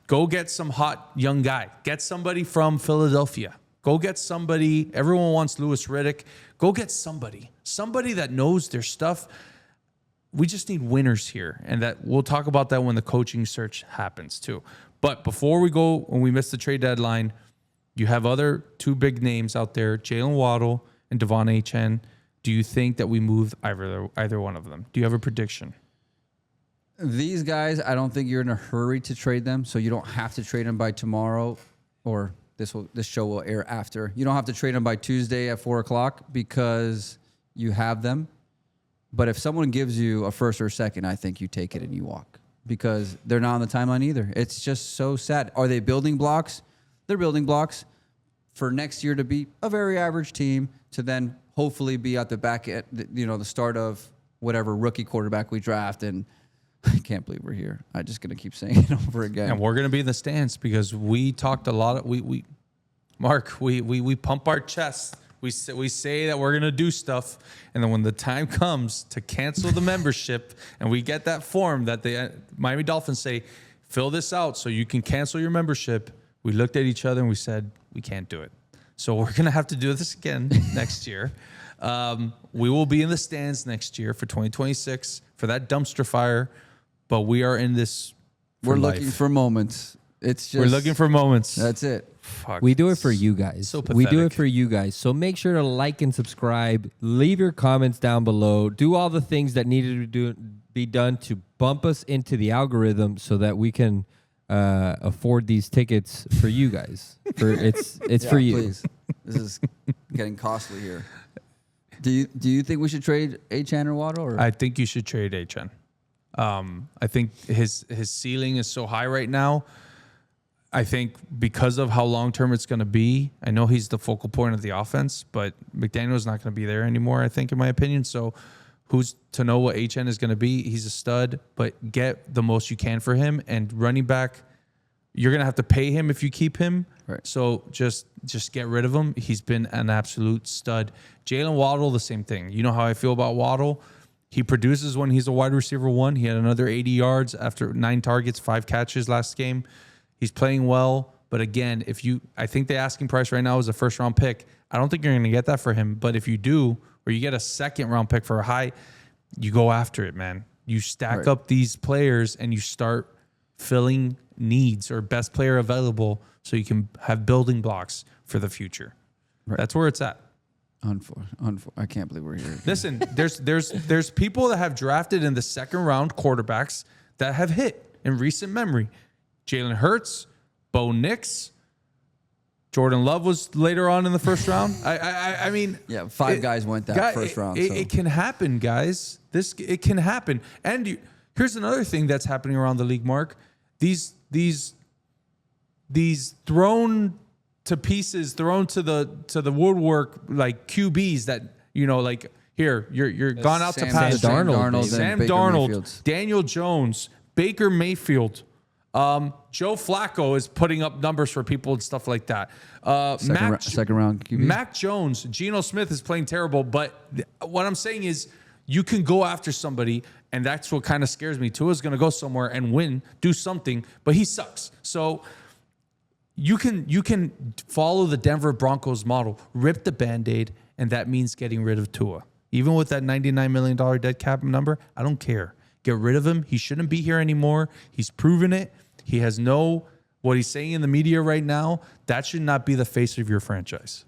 Go get some hot young guy. Get somebody from Philadelphia. Go get somebody. Everyone wants Louis Riddick. Go get somebody that knows their stuff. We just need winners here, and that we'll talk about that when the coaching search happens too. But before we go, when we miss the trade deadline, you have other two big names out there, Jalen Waddle and Waddle and Achane. Do you think that we move either one of them? Do you have a prediction? These guys, I don't think you're in a hurry to trade them, so you don't have to trade them by tomorrow, or this show will air after. You don't have to trade them by Tuesday at 4:00 because you have them. But if someone gives you a first or a second, I think you take it and you walk because they're not on the timeline either. It's just so sad. Are they building blocks? They're building blocks for next year to be a very average team to then hopefully be at the back at the start of whatever rookie quarterback we draft. And I can't believe we're here. I'm just going to keep saying it over again. And we're going to be in the stands because we talked a lot. We pump our chests. We say that we're going to do stuff. And then when the time comes to cancel the membership and we get that form that the Miami Dolphins say, fill this out so you can cancel your membership, we looked at each other and we said, we can't do it. So we're going to have to do this again next year. We will be in the stands next year for 2026 for that dumpster fire. But we are in this. We're looking for moments. We're looking for moments. That's it. Fuck. We do it for you guys. So we do it pathetic. for you guys. So make sure to like and subscribe. Leave your comments down below. Do all the things that needed to be done to bump us into the algorithm so that we can afford these tickets for you guys. It's for you. Please. This is getting costly here. Do you think we should trade Achane or Waddle? Or? I think you should trade Achane. I think his ceiling is so high right now. I think because of how long-term it's going to be, I know he's the focal point of the offense, but McDaniel's not going to be there anymore, I think, in my opinion. So who's to know what Achane is going to be? He's a stud, but get the most you can for him. And running back, you're going to have to pay him if you keep him. Right. So just get rid of him. He's been an absolute stud. Jalen Waddle, the same thing. You know how I feel about Waddle. He produces when he's a wide receiver one. He had another 80 yards after 9 targets, 5 catches last game. He's playing well. But again, I think the asking price right now is a first-round pick. I don't think you're going to get that for him. But if you do, or you get a second-round pick for a high, you go after it, man. You stack up these players and you start filling needs or best player available so you can have building blocks for the future. Right. That's where it's at. I can't believe we're here. Listen, there's people that have drafted in the second round quarterbacks that have hit in recent memory. Jalen Hurts, Bo Nix, Jordan Love was later on in the first round. I mean, yeah, 5 guys went that first round. It can happen, guys. It can happen. And here's another thing that's happening around the league, Mark. These these thrown to pieces, thrown to the woodwork like QBs that like here you're gone out to pasture. Sam Darnold, Sam Baker Darnold, Mayfield's. Daniel Jones, Baker Mayfield. Joe Flacco is putting up numbers for people and stuff like that. Second round QB. Mac Jones, Geno Smith is playing terrible, but what I'm saying is you can go after somebody, and that's what kind of scares me. Tua's going to go somewhere and win, do something, but he sucks. So you can follow the Denver Broncos model, rip the Band-Aid, and that means getting rid of Tua. Even with that $99 million dead cap number, I don't care. Get rid of him. He shouldn't be here anymore. He's proven it. He has what he's saying in the media right now, that should not be the face of your franchise.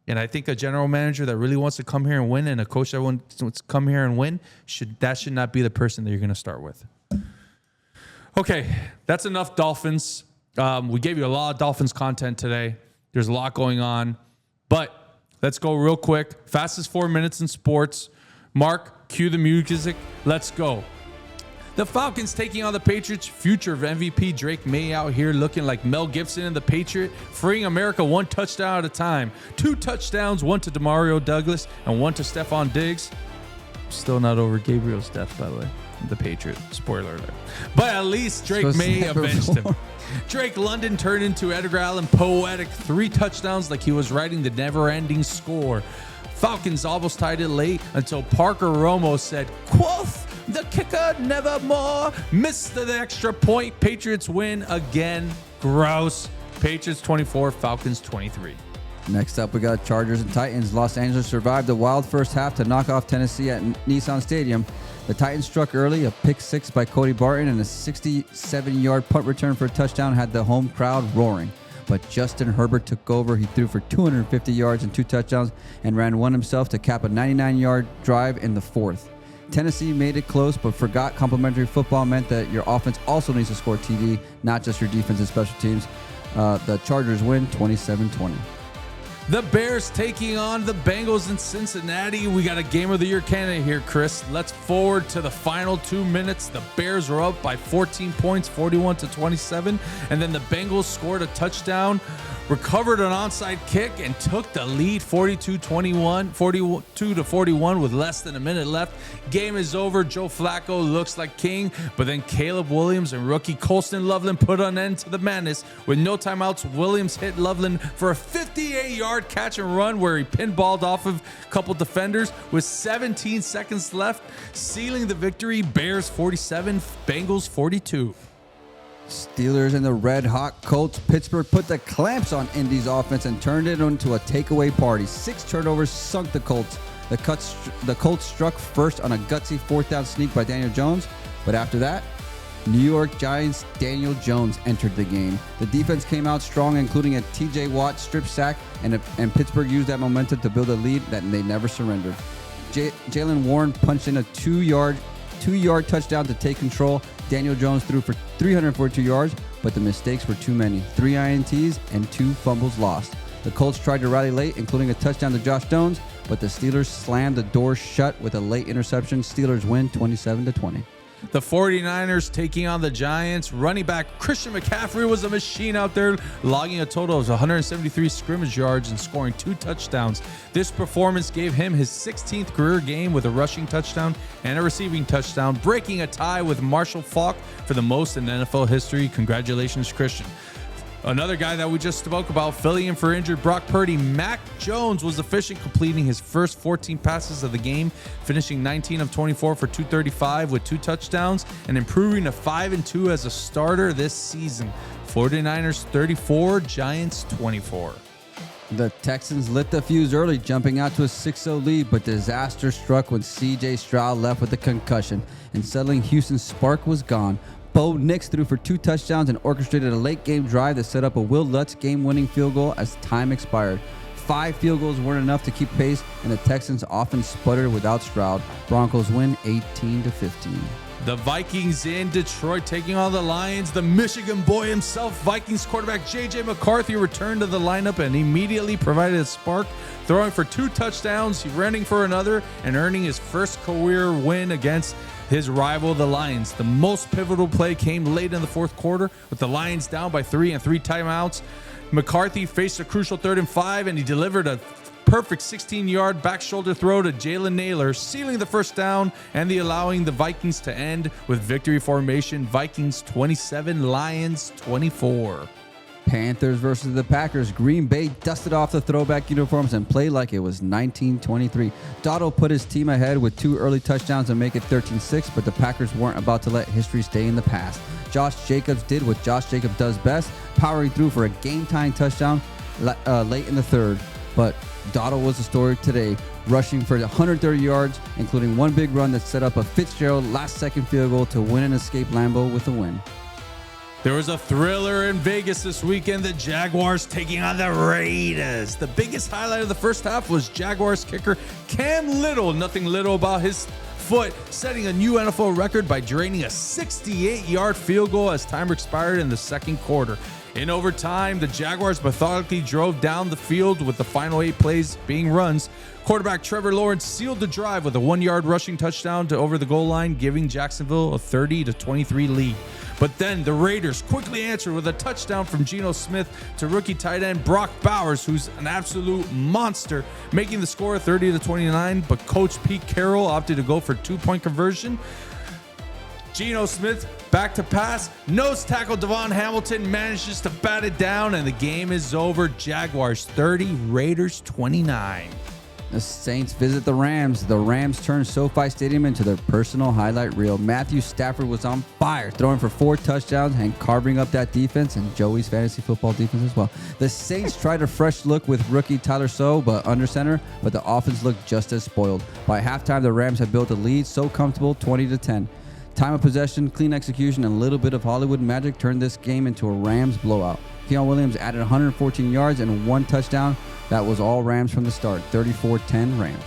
And I think a general manager that really wants to come here and win and a coach that wants to come here and win, should not be the person that you're going to start with. Okay, that's enough Dolphins. We gave you a lot of Dolphins content today. There's a lot going on. But let's go real quick. Fastest 4 minutes in sports. Mark, cue the music. Let's go. The Falcons taking on the Patriots. Future of MVP Drake May out here looking like Mel Gibson in The Patriot, freeing America 1 touchdown at a time. 2 touchdowns, 1 to Demario Douglas and 1 to Stephon Diggs. Still not over Gabriel's death, by the way. The Patriot. Spoiler alert. But at least Drake May avenged him. Drake London turned into Edgar Allan Poetic 3 touchdowns like he was writing the never-ending score. Falcons almost tied it late until Parker Romo said, "Quoth, the kicker nevermore." Missed the extra point. Patriots win again. Gross. Patriots 24, Falcons 23. Next up, we got Chargers and Titans. Los Angeles survived a wild first half to knock off Tennessee at Nissan Stadium. The Titans struck early. A pick 6 by Cody Barton and a 67-yard punt return for a touchdown had the home crowd roaring. But Justin Herbert took over. He threw for 250 yards and 2 touchdowns and ran one himself to cap a 99-yard drive in the 4th. Tennessee made it close, but forgot complimentary football meant that your offense also needs to score TD, not just your defense and special teams. The Chargers win 27-20. The Bears taking on the Bengals in Cincinnati. We got a Game of the Year candidate here, Chris. Let's forward to the final 2 minutes. The Bears were up by 14 points, 41-27. And then the Bengals scored a touchdown, recovered an onside kick, and took the lead 42-41 with less than a minute left. Game is over. Joe Flacco looks like king, but then Caleb Williams and rookie Colston Loveland put an end to the madness. With no timeouts, Williams hit Loveland for a 58-yard catch and run where he pinballed off of a couple defenders with 17 seconds left, sealing the victory. Bears 47, Bengals 42. Steelers and the Red Hot Colts. Pittsburgh put the clamps on Indy's offense and turned it into a takeaway party. 6 turnovers sunk the Colts. The Colts struck first on a gutsy 4th down sneak by Daniel Jones, but after that, New York Giants' Daniel Jones entered the game. The defense came out strong, including a TJ Watt strip sack, and Pittsburgh used that momentum to build a lead that they never surrendered. Jalen Warren punched in a 2-yard touchdown to take control. Daniel Jones threw for 342 yards, but the mistakes were too many. 3 INTs and 2 fumbles lost. The Colts tried to rally late, including a touchdown to Josh Jones, but the Steelers slammed the door shut with a late interception. Steelers win 27-20. The 49ers taking on the Giants. Running back Christian McCaffrey was a machine out there, logging a total of 173 scrimmage yards and scoring 2 touchdowns. This performance gave him his 16th career game with a rushing touchdown and a receiving touchdown, breaking a tie with Marshall Faulk for the most in NFL history. Congratulations, Christian. Another guy that we just spoke about, filling in for injured Brock Purdy, Mac Jones was efficient, completing his first 14 passes of the game, finishing 19 of 24 for 235 with 2 touchdowns and improving to 5-2 as a starter this season. 49ers 34, Giants 24. The Texans lit the fuse early, jumping out to a 6-0 lead, but disaster struck when C.J. Stroud left with a concussion, and suddenly Houston's spark was gone. Bo Nix threw for 2 touchdowns and orchestrated a late-game drive that set up a Will Lutz game-winning field goal as time expired. 5 field goals weren't enough to keep pace, and the Texans often sputtered without Stroud. Broncos win 18-15. The Vikings in Detroit taking on the Lions. The Michigan boy himself, Vikings quarterback J.J. McCarthy, returned to the lineup and immediately provided a spark, throwing for 2 touchdowns, running for another, and earning his first career win against his rival, the Lions. The most pivotal play came late in the fourth quarter with the Lions down by 3 and 3 timeouts. McCarthy faced a crucial 3rd and 5, and he delivered a perfect 16-yard back shoulder throw to Jalen Naylor, sealing the first down and allowing the Vikings to end with victory formation. Vikings 27, Lions 24. Panthers versus the Packers. Green Bay dusted off the throwback uniforms and played like it was 1923. Dottle put his team ahead with 2 early touchdowns and make it 13-6, but the Packers weren't about to let history stay in the past. Josh Jacobs did what Josh Jacobs does best, powering through for a game-tying touchdown late in the third. But Dottle was the story today, rushing for 130 yards, including one big run that set up a Fitzgerald last-second field goal to win and escape Lambeau with a win. There was a thriller in Vegas this weekend. The Jaguars taking on the Raiders. The biggest highlight of the first half was Jaguars kicker Cam Little. Nothing little about his foot, setting a new NFL record by draining a 68-yard field goal as time expired in the second quarter. In overtime, the Jaguars methodically drove down the field with the final 8 plays being runs. Quarterback Trevor Lawrence sealed the drive with a 1-yard rushing touchdown to over the goal line, giving Jacksonville a 30-23 lead. But then the Raiders quickly answered with a touchdown from Geno Smith to rookie tight end Brock Bowers, who's an absolute monster, making the score 30-29. But Coach Pete Carroll opted to go for 2-point conversion. Geno Smith back to pass. Nose tackle Devon Hamilton manages to bat it down, and the game is over. Jaguars 30, Raiders 29. The Saints visit the Rams. The Rams turn SoFi Stadium into their personal highlight reel. Matthew Stafford was on fire, throwing for 4 touchdowns and carving up that defense and Joey's fantasy football defense as well. The Saints tried a fresh look with rookie Tyler So, but under center, but the offense looked just as spoiled. By halftime, the Rams had built a lead so comfortable, 20-10. Time of possession, clean execution, and a little bit of Hollywood magic turned this game into a Rams blowout. Keon Williams added 114 yards and 1 touchdown. That was all Rams from the start, 34-10 Rams.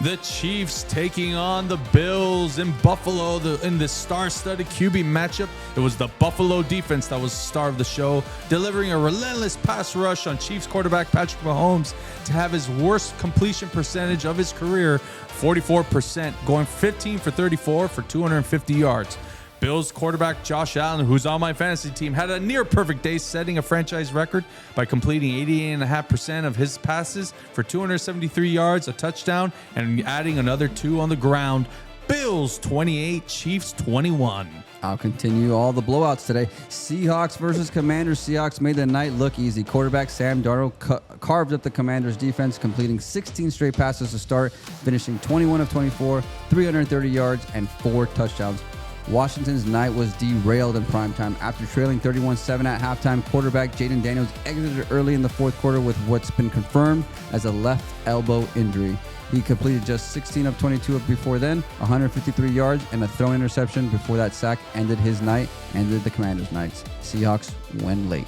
The Chiefs taking on the Bills in Buffalo in the star-studded QB matchup. It was the Buffalo defense that was the star of the show, delivering a relentless pass rush on Chiefs quarterback Patrick Mahomes to have his worst completion percentage of his career, 44%, going 15 for 34 for 250 yards. Bills quarterback Josh Allen, who's on my fantasy team, had a near-perfect day, setting a franchise record by completing 88.5% of his passes for 273 yards, a touchdown, and adding another 2 on the ground. Bills 28, Chiefs 21. I'll continue all the blowouts today. Seahawks versus Commanders. Seahawks made the night look easy. Quarterback Sam Darnold carved up the Commanders' defense, completing 16 straight passes to start, finishing 21 of 24, 330 yards, and 4 touchdowns. Washington's night was derailed in primetime. After trailing 31-7 at halftime, quarterback Jaden Daniels exited early in the fourth quarter with what's been confirmed as a left elbow injury. He completed just 16 of 22 before then, 153 yards, and a throw interception before that sack ended his night, ended the Commanders' nights. Seahawks win late.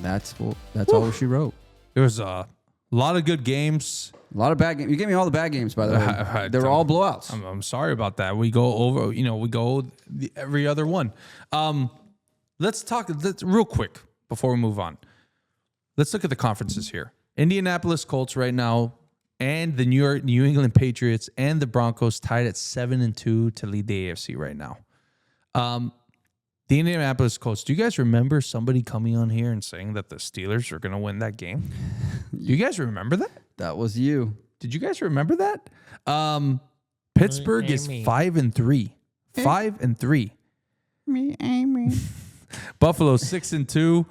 That's all she wrote. There was a lot of good games. A lot of bad games. You gave me all the bad games, by the way. They were all blowouts. I'm sorry about that. We go over, every other one. Let's talk real quick before we move on. Let's look at the conferences here. Indianapolis Colts right now, and the New England Patriots and the Broncos tied at 7-2 to lead the AFC right now. The Indianapolis Colts. Do you guys remember somebody coming on here and saying that the Steelers are going to win that game? Do you guys remember that? That was you. Did you guys remember that? Pittsburgh is 5-3. 5-3. Me, Amy. Buffalo 6-2.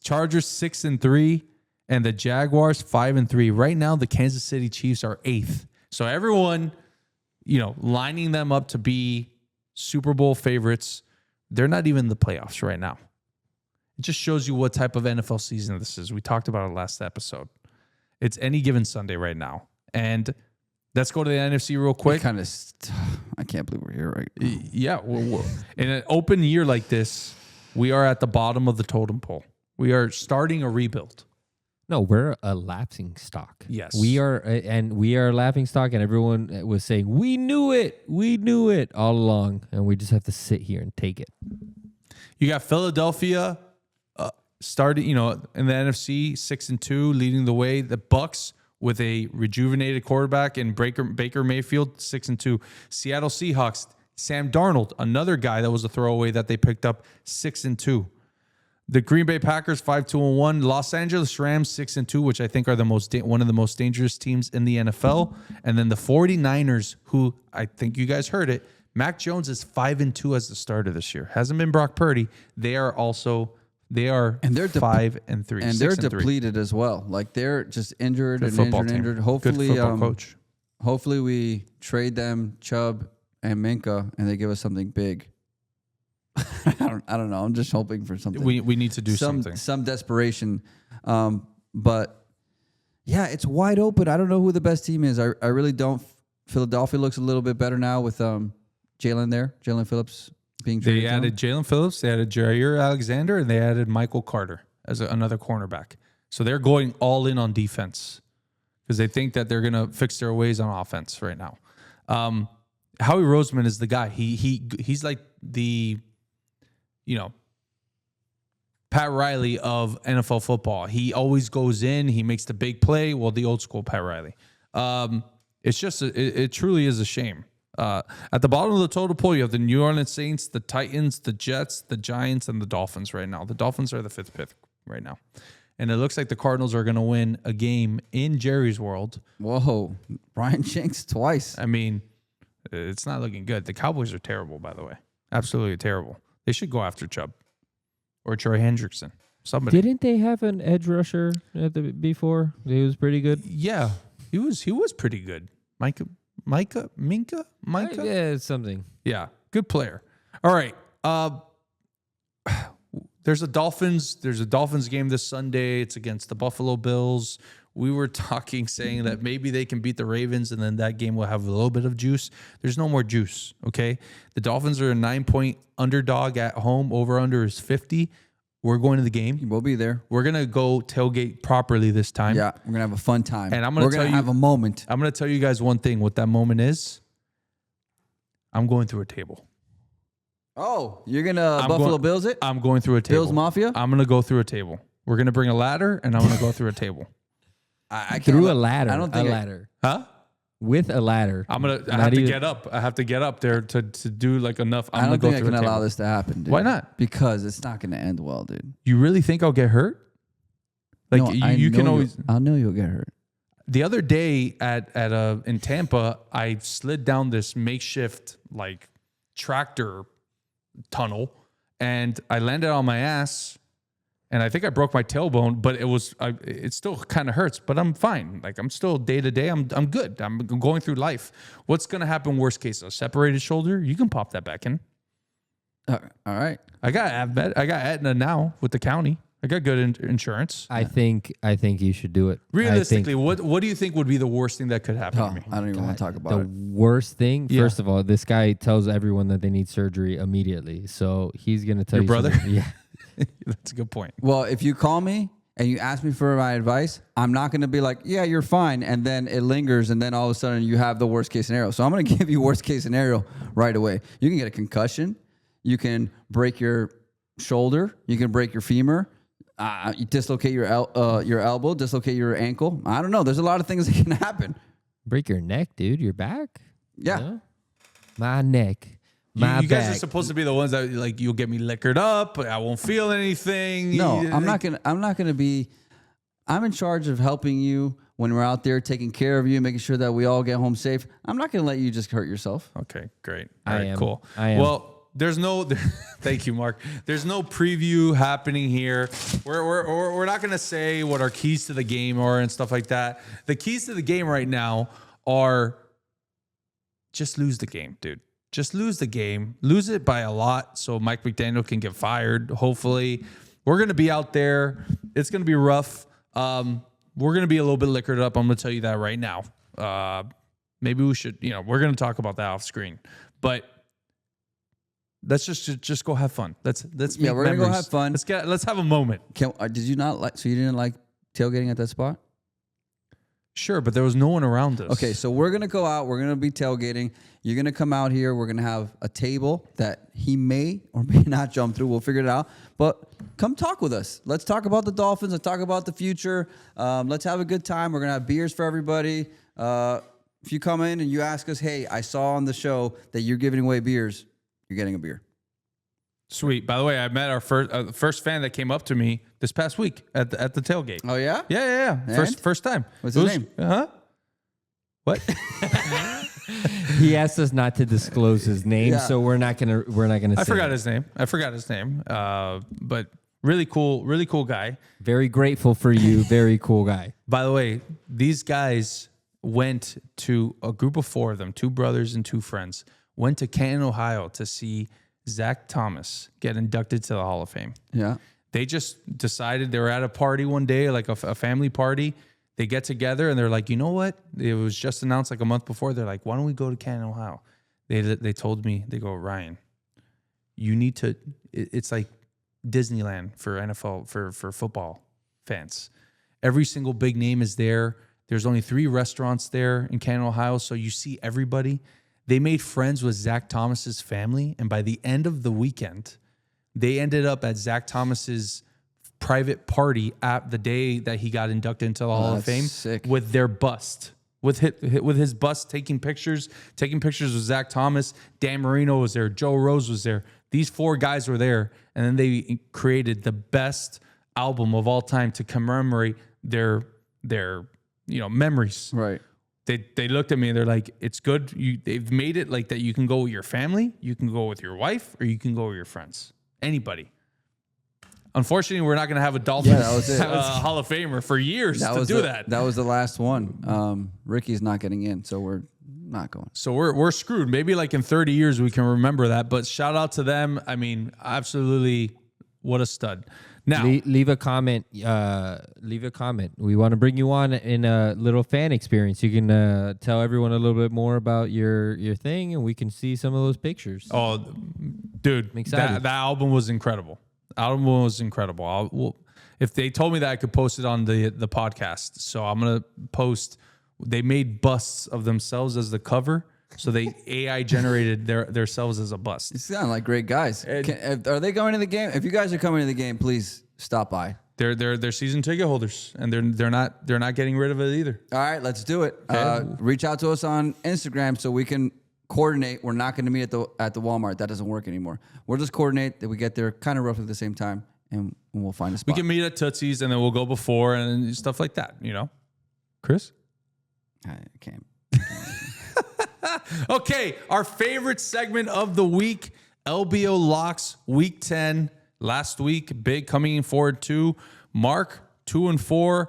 Chargers 6-3. And the Jaguars 5-3. Right now, the Kansas City Chiefs are 8th. So everyone, lining them up to be Super Bowl favorites. They're not even in the playoffs right now. It just shows you what type of NFL season this is. We talked about it last episode. It's any given Sunday right now. And let's go to the NFC real quick. I can't believe we're here right now. Yeah. In an open year like this, we are at the bottom of the totem pole. We are starting a rebuild. No, we're a lapsing stock. Yes. We are a laughing stock, and everyone was saying, we knew it all along, and we just have to sit here and take it. You got Philadelphia starting, in the NFC 6-2, leading the way. The Bucks with a rejuvenated quarterback in Baker Mayfield, 6-2. Seattle Seahawks, Sam Darnold, another guy that was a throwaway that they picked up, 6-2. The Green Bay Packers 5-1. Los Angeles Rams 6-2, which I think are one of the most dangerous teams in the NFL. And then the 49ers, who I think you guys heard it, Mac Jones is 5-2 as the starter this year. Hasn't been Brock Purdy. They are 5-3. And they're depleted as well. Like they're just injured. Hopefully, good football coach. Hopefully we trade them, Chubb and Minka, and they give us something big. I don't know. I'm just hoping for something. We need to do something. Some desperation. But yeah, it's wide open. I don't know who the best team is. I really don't. Philadelphia looks a little bit better now with Jaelan Phillips being traded. They added Jaelan Phillips, they added Jair Alexander, and they added Michael Carter as another cornerback. So they're going all in on defense because they think that they're going to fix their ways on offense right now. Howie Roseman is the guy. He's like the, Pat Riley of NFL football. He always goes in. He makes the big play. Well, the old school Pat Riley. It's just, it truly is a shame. At the bottom of the total poll, you have the New Orleans Saints, the Titans, the Jets, the Giants, and the Dolphins right now. The Dolphins are the 5th pick right now. And it looks like the Cardinals are going to win a game in Jerry's world. Whoa. Brian Jenks twice. I mean, it's not looking good. The Cowboys are terrible, by the way. Absolutely terrible. They should go after Chubb or Troy Hendrickson. Somebody. Didn't they have an edge rusher before? He was pretty good. Yeah, he was pretty good. Minka? Yeah, something. Yeah, good player. All right. There's a Dolphins game this Sunday. It's against the Buffalo Bills. We were saying that maybe they can beat the Ravens and then that game will have a little bit of juice. There's no more juice, okay? The Dolphins are a 9-point underdog at home. Over-under is 50. We're going to the game. We'll be there. We're going to go tailgate properly this time. Yeah, we're going to have a fun time. And we're going to have a moment. I'm going to tell you guys one thing. What that moment is, I'm going through a table. Oh, you're going to Buffalo Bills it? I'm going through a table. Bills Mafia? I'm going to go through a table. We're going to bring a ladder, and I'm going to go through a table. I through a ladder. I don't think a ladder. Huh? With a ladder. I have to get up. I have to get up there to do like enough. I don't think I can allow this to happen, dude. Why not? Because it's not going to end well, dude. You really think I'll get hurt? Like no, you can always. I know you'll get hurt. The other day in Tampa, I slid down this makeshift like tractor tunnel, and I landed on my ass. And I think I broke my tailbone, but it still kind of hurts, but I'm fine. Like I'm still day to day. I'm good. I'm going through life. What's going to happen worst case? A separated shoulder? You can pop that back in. All right. I got Aetna now with the county. I got good insurance. I think you should do it. Realistically, what do you think would be the worst thing that could happen to me? I don't even want to talk about it. The worst thing, first of all, this guy tells everyone that they need surgery immediately. So he's going to tell your brother? Yeah. That's a good point. Well, if you call me and you ask me for my advice, I'm not going to be like, yeah, you're fine. And then it lingers. And then all of a sudden you have the worst case scenario. So I'm going to give you worst case scenario right away. You can get a concussion. You can break your shoulder. You can break your femur. You dislocate your elbow, dislocate your ankle. I don't know. There's a lot of things that can happen. Break your neck, dude. Your back? Yeah. You know? My neck. You guys are supposed to be the ones that like you'll get me liquored up. I won't feel anything. No, I'm not gonna be. I'm in charge of helping you when we're out there, taking care of you, making sure that we all get home safe. I'm not gonna let you just hurt yourself. Okay, great. All right, am. cool. I am. Well, there's no. Thank you, Mark. There's no preview happening here. We're not gonna say what our keys to the game are and stuff like that. The keys to the game right now are just lose the game, dude. Just lose the game. Lose it by a lot so Mike McDaniel can get fired, hopefully. We're going to be out there. It's going to be rough. We're going to be a little bit liquored up. I'm going to tell you that right now. Maybe we should, we're going to talk about that off screen. But let's just go have fun. Let's make we're going to go have fun. Let's have a moment. Did you not like, so you didn't like tailgating at that spot? Sure, but there was no one around us. Okay, so we're going to go out. We're going to be tailgating. You're going to come out here. We're going to have a table that he may or may not jump through. We'll figure it out. But come talk with us. Let's talk about the Dolphins. Let's talk about the future. Let's have a good time. We're going to have beers for everybody. If you come in and you ask us, hey, I saw on the show that you're giving away beers, you're getting a beer. Sweet. By the way, I met our first fan that came up to me this past week at the tailgate. Oh, yeah? Yeah. First time. What's his name? What? He asked us not to disclose his name, so we're not gonna. I forgot his name. But really cool guy. Very grateful for you. Very cool guy. By the way, these guys went to a group of 4 of them, 2 brothers and 2 friends, went to Canton, Ohio to see Zach Thomas get inducted to the Hall of Fame. Yeah. They just decided they were at a party one day, like a family party. They get together and they're like, you know what? It was just announced like a month before. They're like, why don't we go to Canton, Ohio? They told me, they go, Ryan, you need to, it's like Disneyland for NFL, for football fans. Every single big name is there. There's only 3 restaurants there in Canton, Ohio, so you see everybody. They made friends with Zach Thomas's family, and by the end of the weekend, they ended up at Zach Thomas's private party at the day that he got inducted into the Hall of Fame sick. with their bust. With his bust, taking pictures with Zach Thomas. Dan Marino was there. Joe Rose was there. These 4 guys were there, and then they created the best album of all time to commemorate their memories. Right. They looked at me and they're like, it's good. They've made it like that. You can go with your family, you can go with your wife, or you can go with your friends. Anybody. Unfortunately, we're not going to have a Dolphins Hall of Famer for years to do that. That was the last one. Ricky's not getting in, so we're not going. So we're screwed. Maybe like in 30 years we can remember that. But shout out to them. I mean, absolutely, what a stud. Now, leave a comment. Leave a comment. We want to bring you on in a little fan experience. You can tell everyone a little bit more about your thing, and we can see some of those pictures. Oh, dude, I'm excited. That album was incredible. If they told me that, I could post it on the podcast. So I'm gonna post. They made busts of themselves as the cover. So they AI generated themselves as a bust. You sound like great guys. Are they going to the game? If you guys are coming to the game, please stop by. They're season ticket holders, and they're not getting rid of it either. All right, let's do it. Okay. Reach out to us on Instagram so we can coordinate. We're not going to meet at the Walmart. That doesn't work anymore. We'll just coordinate that we get there kind of roughly at the same time, and we'll find a spot. We can meet at Tootsie's, and then we'll go before and stuff like that. Chris. I can't. Okay, our favorite segment of the week, LBO Locks, Week 10. Last week, big coming forward to Mark, 2-4.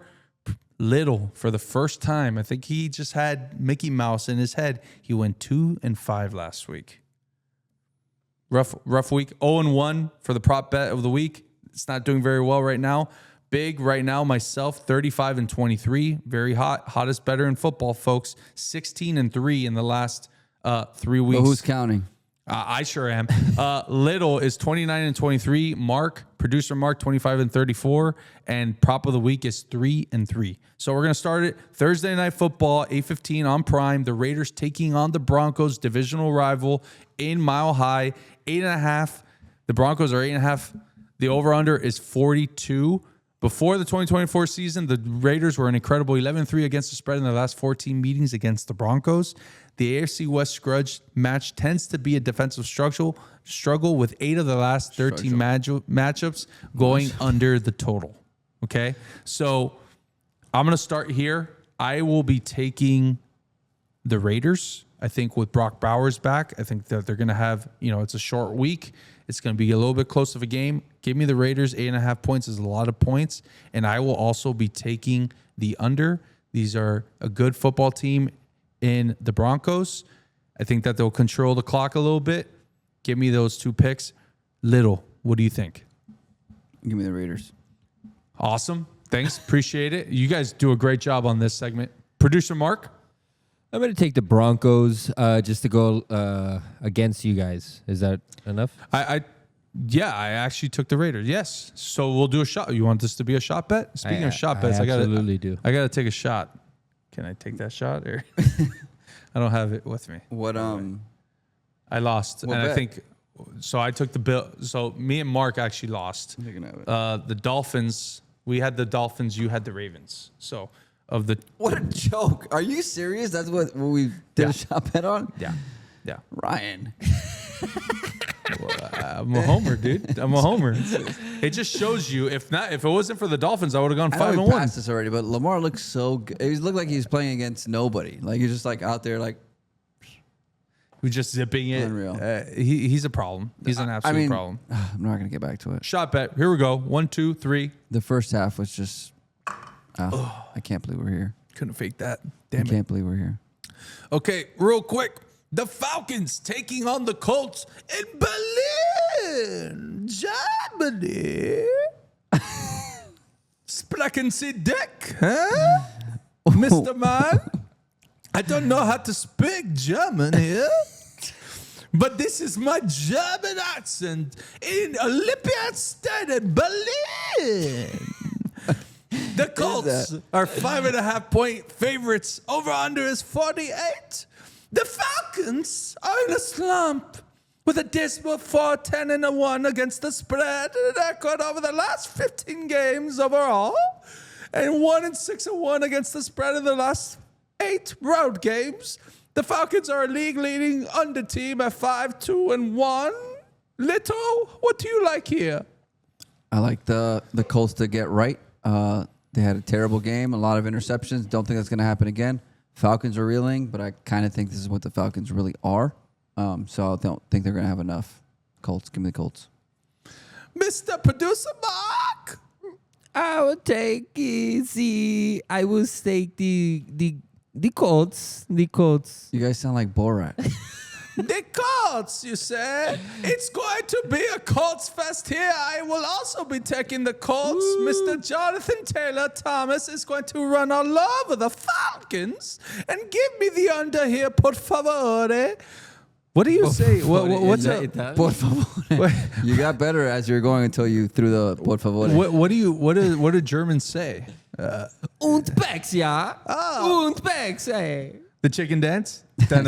Little for the first time. I think he just had Mickey Mouse in his head. He went 2-5 last week. Rough week. 0-1 for the prop bet of the week. It's not doing very well right now. Big right now, myself, 35-23. Very hot. Hottest better in football, folks. 16-3 in the last 3 weeks. But who's counting? I sure am. Little is 29-23. Producer Mark, 25-34. And prop of the week is 3-3. So we're going to start it Thursday Night Football, 8:15 on Prime. The Raiders taking on the Broncos, divisional rival in Mile High. 8.5. The Broncos are 8.5. The over-under is 42. Before the 2024 season, the Raiders were an incredible 11-3 against the spread in their last 14 meetings against the Broncos. The AFC West grudge match tends to be a defensive struggle with 8 of the last 13 matchups going under the total. Okay? So I'm going to start here. I will be taking the Raiders. I think with Brock Bowers back, I think that they're going to have, it's a short week. It's going to be a little bit close of a game. Give me the Raiders. 8.5 points is a lot of points. And I will also be taking the under. These are a good football team in the Broncos. I think that they'll control the clock a little bit. Give me those 2 picks. Little, what do you think? Give me the Raiders. Awesome. Thanks. Appreciate it. You guys do a great job on this segment. Producer Mark? I'm going to take the Broncos just to go against you guys. Is that enough? I actually took the Raiders. Yes. So we'll do a shot. You want this to be a shot bet? Speaking of shot bets, I absolutely do. I got to take a shot. Can I take that shot? Or I don't have it with me. What I lost. What and bet? I think So I took the Bill. So me and Mark actually lost. You can have it. The Dolphins. We had the Dolphins. You had the Ravens. So of the What a joke. Are you serious? That's what we did a shot bet on? yeah. Ryan. I'm a homer, dude. I'm a homer. It just shows you. If it wasn't for the Dolphins, I would have gone I know 5-1. we passed this already, but Lamar looks so good. He looked like he's playing against nobody. Like he's just like out there like. We're just zipping it. Unreal. He's a problem. He's an absolute problem. I'm not going to get back to it. Shot bet. Here we go. 1, 2, 3. The first half was just. I can't believe we're here. Couldn't fake that. I Damn it. can't believe we're here. Okay, real quick. The Falcons taking on the Colts in Berlin, Germany. Sprechen Sie Dick, huh? Mr. Man? I don't know how to speak German here, but this is my German accent in Olympiastadion in Berlin. The Colts are 5.5-point favorites. Over under is 48. The Falcons are in a slump with a dismal 4-10-1 against the spread record over the last 15 games overall, and 1-6-1 against the spread in the last 8 road games. The Falcons are a league-leading under team at 5-2-1. Little, what do you like here? I like the Colts to get right. They had a terrible game, a lot of interceptions. Don't think that's going to happen again. Falcons are reeling, but I kind of think this is what the Falcons really are. So I don't think they're going to have enough. Colts, give me the Colts. Mr. Producer Mark. I will take I will take the Colts. The Colts. You guys sound like Borat. The Colts, you say? It's going to be a Colts fest here. I will also be taking the Colts. Ooh. Mr. Jonathan Taylor Thomas is going to run all over the Falcons and give me the under here, por favore. What do you say? What's up? Por favor. You got better as you were going until you threw the por favor. What do Germans say? Und Becks, ja. Oh. Und Becks, hey. The chicken dance? Is Is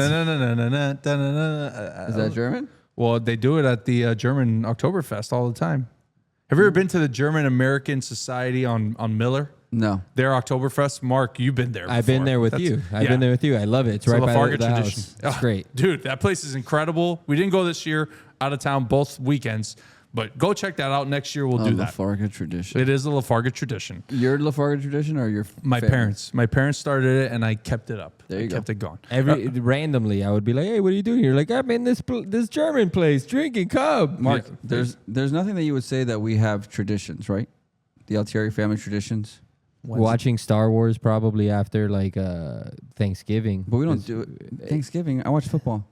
that German? Well, they do it at the German Oktoberfest all the time. Have you ever been to the German American Society on Miller? No. Their Oktoberfest? Mark, you've been there before. I've been there with you. I've been there with you. I love it. It's right by Lafarga the tradition. house. It's great. Dude, that place is incredible. We didn't go this year, out of town both weekends, but go check that out. Next year we'll do that. Lafarga tradition. It is a Lafarga tradition. Your Lafarga tradition or your My family? parents. My parents started it and I kept it up. There you go. Kept it going. Randomly, I would be like, "Hey, what are you doing?" You're like, "I'm in this German place drinking Cub." Mark, Yeah. there's nothing that you would say that we have traditions, right? The Altieri family traditions. Watching Star Wars probably after like Thanksgiving. But we don't do it. Thanksgiving, I watch football.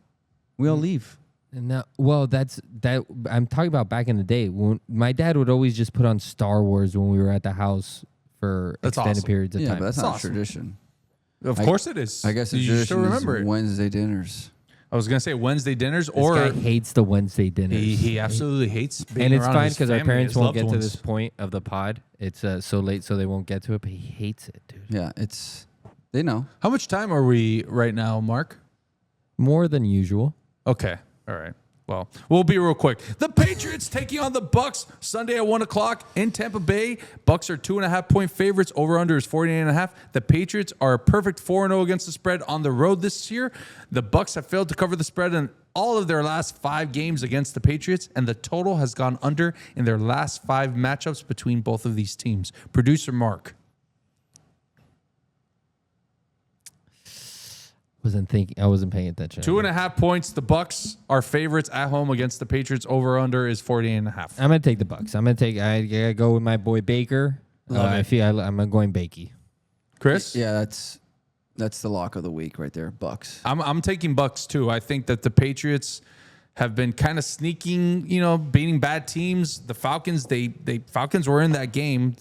We all leave. No, well, that's that. I'm talking about back in the day when my dad would always just put on Star Wars when we were at the house for That's extended awesome. periods of Yeah, time. but that's It's not awesome. a tradition. Of course it is. I guess the you tradition should remember is it. Wednesday dinners. I was going to say Wednesday dinners This or guy hates the Wednesday dinners. he absolutely hates being and it's around fine his because our family, parents his won't loved get to ones. this point of the pod. It's so late, so they won't get to it. But he hates it, dude. Yeah, they know. How much time are we right now, Mark? More than usual. Okay. All right. Well, we'll be real quick. The Patriots taking on the Bucks Sunday at 1:00 in Tampa Bay. Bucks are 2.5-point favorites. Over under is 48.5. The Patriots are a perfect 4-0 against the spread on the road this year. The Bucks have failed to cover the spread in all of their last 5 games against the Patriots, and the total has gone under in their last 5 matchups between both of these teams. Producer Mark. I wasn't paying attention. 2.5 points. The Bucks are favorites at home against the Patriots. Over under is 48.5. I'm gonna take the Bucks. I gotta go with my boy Baker. I'm going Bakey. Chris? Yeah, that's the lock of the week right there. Bucks. I'm taking Bucks too. I think that the Patriots have been kind of sneaking, beating bad teams. The Falcons, Falcons were in that game,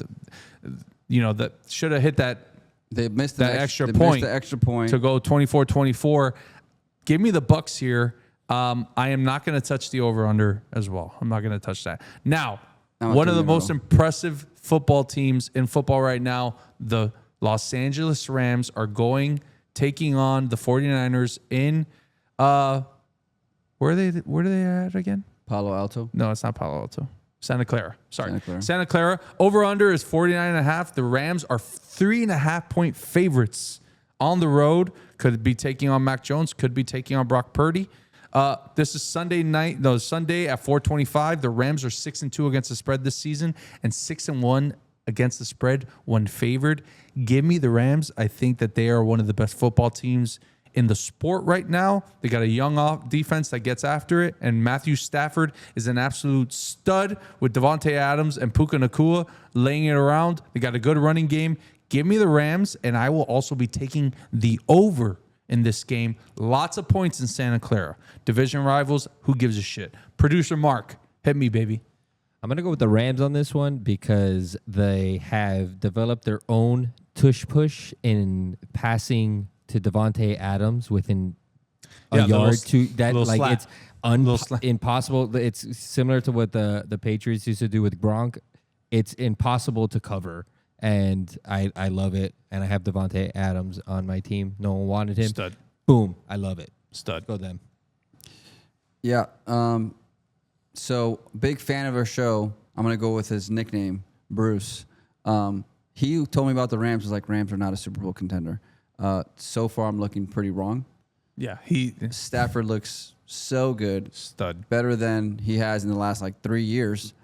that should have hit that They missed that extra point the extra point to go 24-24. Give me the Bucks here. I am not going to touch the over-under as well. I'm not going to touch that. Now, one of the most impressive football teams in football right now, the Los Angeles Rams, are taking on the 49ers in where are they at again? Palo Alto. No, it's not Palo Alto. Santa Clara. Sorry. Santa Clara. Santa Clara. Over-under is 49.5. The Rams are 3.5-point favorites on the road. Could be taking on Mac Jones. Could be taking on Brock Purdy. This is Sunday at 4:25. The Rams are 6-2 against the spread this season and 6-1 against the spread when favored. Give me the Rams. I think that they are one of the best football teams in the sport right now. They got a young defense that gets after it, and Matthew Stafford is an absolute stud with Devontae Adams and Puka Nacua laying it around. They got a good running game. Give me the Rams, and I will also be taking the over in this game. Lots of points in Santa Clara. Division rivals, who gives a shit? Producer Mark, hit me, baby. I'm going to go with the Rams on this one because they have developed their own tush push in passing to Devontae Adams within a yard to that. Like slat. It's impossible. It's similar to what the Patriots used to do with Gronk. It's impossible to cover. And I love it. And I have Devontae Adams on my team. No one wanted him. Stud. Boom. I love it. Stud. Go them. Yeah. So big fan of our show. I'm gonna go with his nickname, Bruce. He told me about the Rams. Was like, Rams are not a Super Bowl contender. So far, I'm looking pretty wrong. Yeah, Stafford looks so good. Stud. Better than he has in the last 3 years.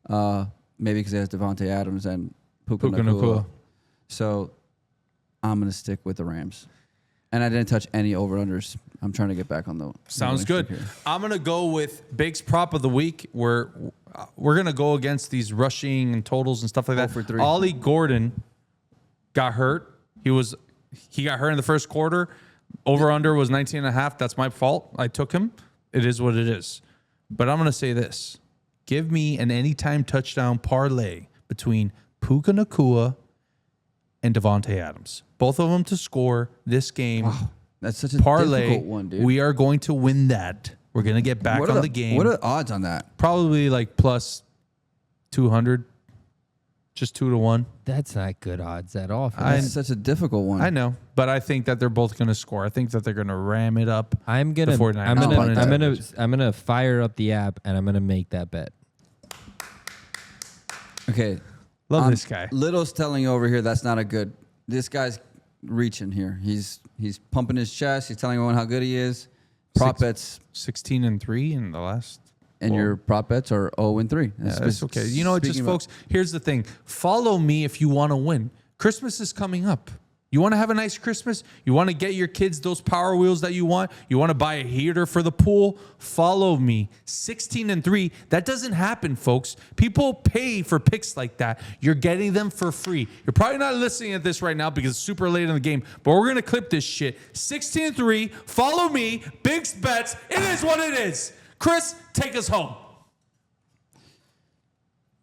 Maybe because he has Devontae Adams and Puka Nacua. So I'm going to stick with the Rams. And I didn't touch any over-unders. I'm trying to get back on the... Sounds good. I'm going to go with Big's prop of the week. We're going to go against these rushing and totals and stuff like that. 0 for 3. Ollie Gordon got hurt. He got hurt in the first quarter. Over-under was 19.5. That's my fault. I took him. It is what it is. But I'm going to say this. Give me an anytime touchdown parlay between Puka Nacua and Devontae Adams. Both of them to score this game. Wow, that's such a parlay, difficult one, dude. We are going to win that. We're going to get back on the game. What are the odds on that? Probably plus 200. Just 2-1. That's not good odds at all. That's such a difficult one. I know, but I think that they're both going to score. I think that they're going to ram it up. I'm gonna fire up the app and I'm gonna make that bet. Okay. Love this guy. Little's telling you over here that's not a good. This guy's reaching here. He's pumping his chest. He's telling everyone how good he is. Prop bets 16-3 in the last. And your prop bets are 0-3. That's okay. You know what, just folks, here's the thing. Follow me if you want to win. Christmas is coming up. You want to have a nice Christmas? You want to get your kids those Power Wheels that you want? You want to buy a heater for the pool? Follow me. 16-3. That doesn't happen, folks. People pay for picks like that. You're getting them for free. You're probably not listening at this right now because it's super late in the game, but we're going to clip this shit. 16-3. Follow me. Big's bets. It is what it is. Chris, take us home.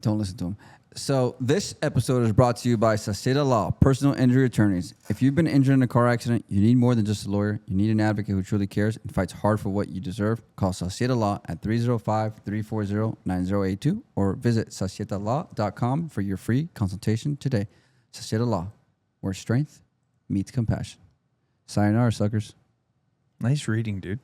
Don't listen to him. So this episode is brought to you by Saceda Law, personal injury attorneys. If you've been injured in a car accident, you need more than just a lawyer. You need an advocate who truly cares and fights hard for what you deserve. Call Saceda Law at 305-340-9082 or visit sacedalaw.com for your free consultation today. Saceda Law, where strength meets compassion. Sayonara, suckers. Nice reading, dude.